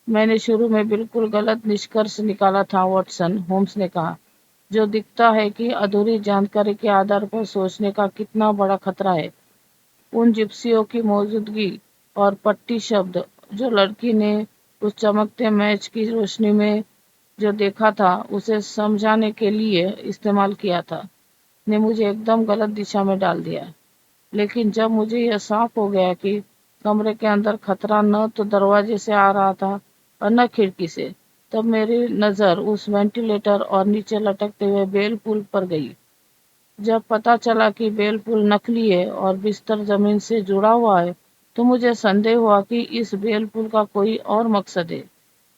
मैंने शुरू में बिल्कुल गलत निष्कर्ष निकाला था वॉटसन, होम्स ने कहा। जो दिखता है कि अधूरी जानकारी के आधार पर सोचने का कितना बड़ा खतरा है। उन जिप्सियों की मौजूदगी और पट्टी शब्द जो लड़की ने उस चमकते मैच की रोशनी में जो देखा था उसे समझाने के लिए इस्तेमाल किया था, ने मुझे एकदम गलत दिशा में डाल दिया। लेकिन जब मुझे यह साफ हो गया कि कमरे के अंदर खतरा न तो दरवाजे से आ रहा था और न खिड़की से, तब मेरी नजर उस वेंटिलेटर और नीचे लटकते हुए बेल पुल पर गई। जब पता चला कि बेल पुल नकली है और बिस्तर जमीन से जुड़ा हुआ है, तो मुझे संदेह हुआ कि इस बेल पुल का कोई और मकसद है,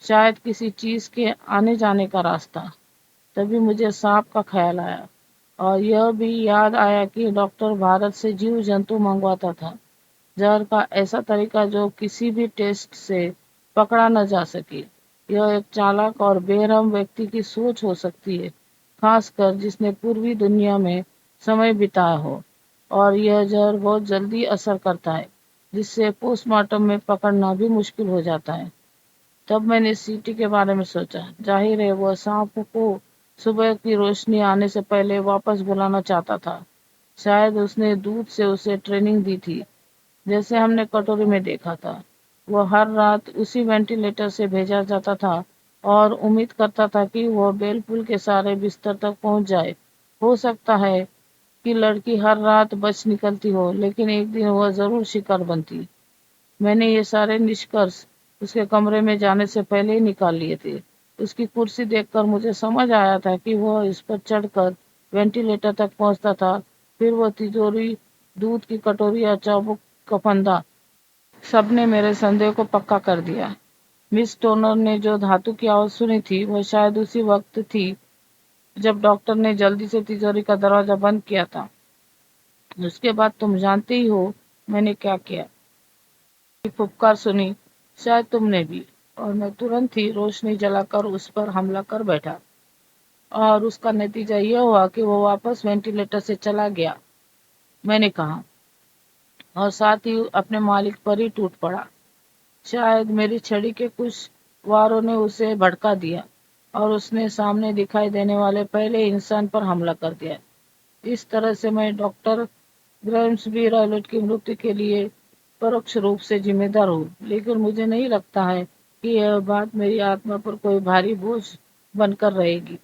शायद किसी चीज के आने जाने का रास्ता। तभी मुझे सांप का ख्याल आया और यह भी याद आया कि डॉक्टर भारत से जीव जंतु मंगवाता था, जहर का ऐसा तरीका जो किसी भी टेस्ट से पकड़ा न जा सके। यह एक चालाक और बेरहम व्यक्ति की सोच हो सकती है, खासकर जिसने पूर्वी दुनिया में समय बिताया हो, और यह जहर बहुत जल्दी असर करता है, जिससे पोस्टमार्टम में पकड़ना भी मुश्किल हो जाता है। तब मैंने सीटी के बारे में सोचा। जाहिर है वह सांप को सुबह की रोशनी आने से पहले वापस बुलाना चाहता था। शायद उसने दूध से उसे ट्रेनिंग दी थी, जैसे हमने कटोरी में देखा था। वह हर रात उसी वेंटिलेटर से भेजा जाता था और उम्मीद करता था कि वह बेलपुल के सारे बिस्तर तक पहुंच जाए। हो सकता है कि लड़की हर रात बच निकलती हो, लेकिन एक दिन वह जरूर शिकार बनती। मैंने ये सारे निष्कर्ष उसके कमरे में जाने से पहले ही निकाल लिए थे। उसकी कुर्सी देखकर मुझे समझ आया था कि वह इस पर चढ़कर वेंटिलेटर तक पहुंचता था। फिर वह तिजोरी, दूध की कटोरी या चाबुक का फंदा, सबने मेरे संदेह को पक्का कर दिया। मिस टोनर ने जो धातु की आवाज सुनी थी, वह शायद उसी वक्त थी जब डॉक्टर ने जल्दी से तिजोरी का दरवाजा बंद किया था। उसके बाद तुम जानते ही हो मैंने क्या किया। फुफकार सुनी, शायद तुमने भी, और मैं तुरंत ही रोशनी जलाकर उस पर हमला कर बैठा, और उसका नतीजा यह हुआ कि वो वापस वेंटिलेटर से चला गया, मैंने कहा, और साथ ही अपने मालिक पर ही टूट पड़ा। शायद मेरी छड़ी के कुछ वारों ने उसे भड़का दिया और उसने सामने दिखाई देने वाले पहले इंसान पर हमला कर दिया। इस तरह से मैं डॉक्टर ग्रेम्सबी रॉयलेट की मृत्यु के लिए परोक्ष रूप से जिम्मेदार हूँ, लेकिन मुझे नहीं लगता है कि यह बात मेरी आत्मा पर कोई भारी बोझ बनकर रहेगी।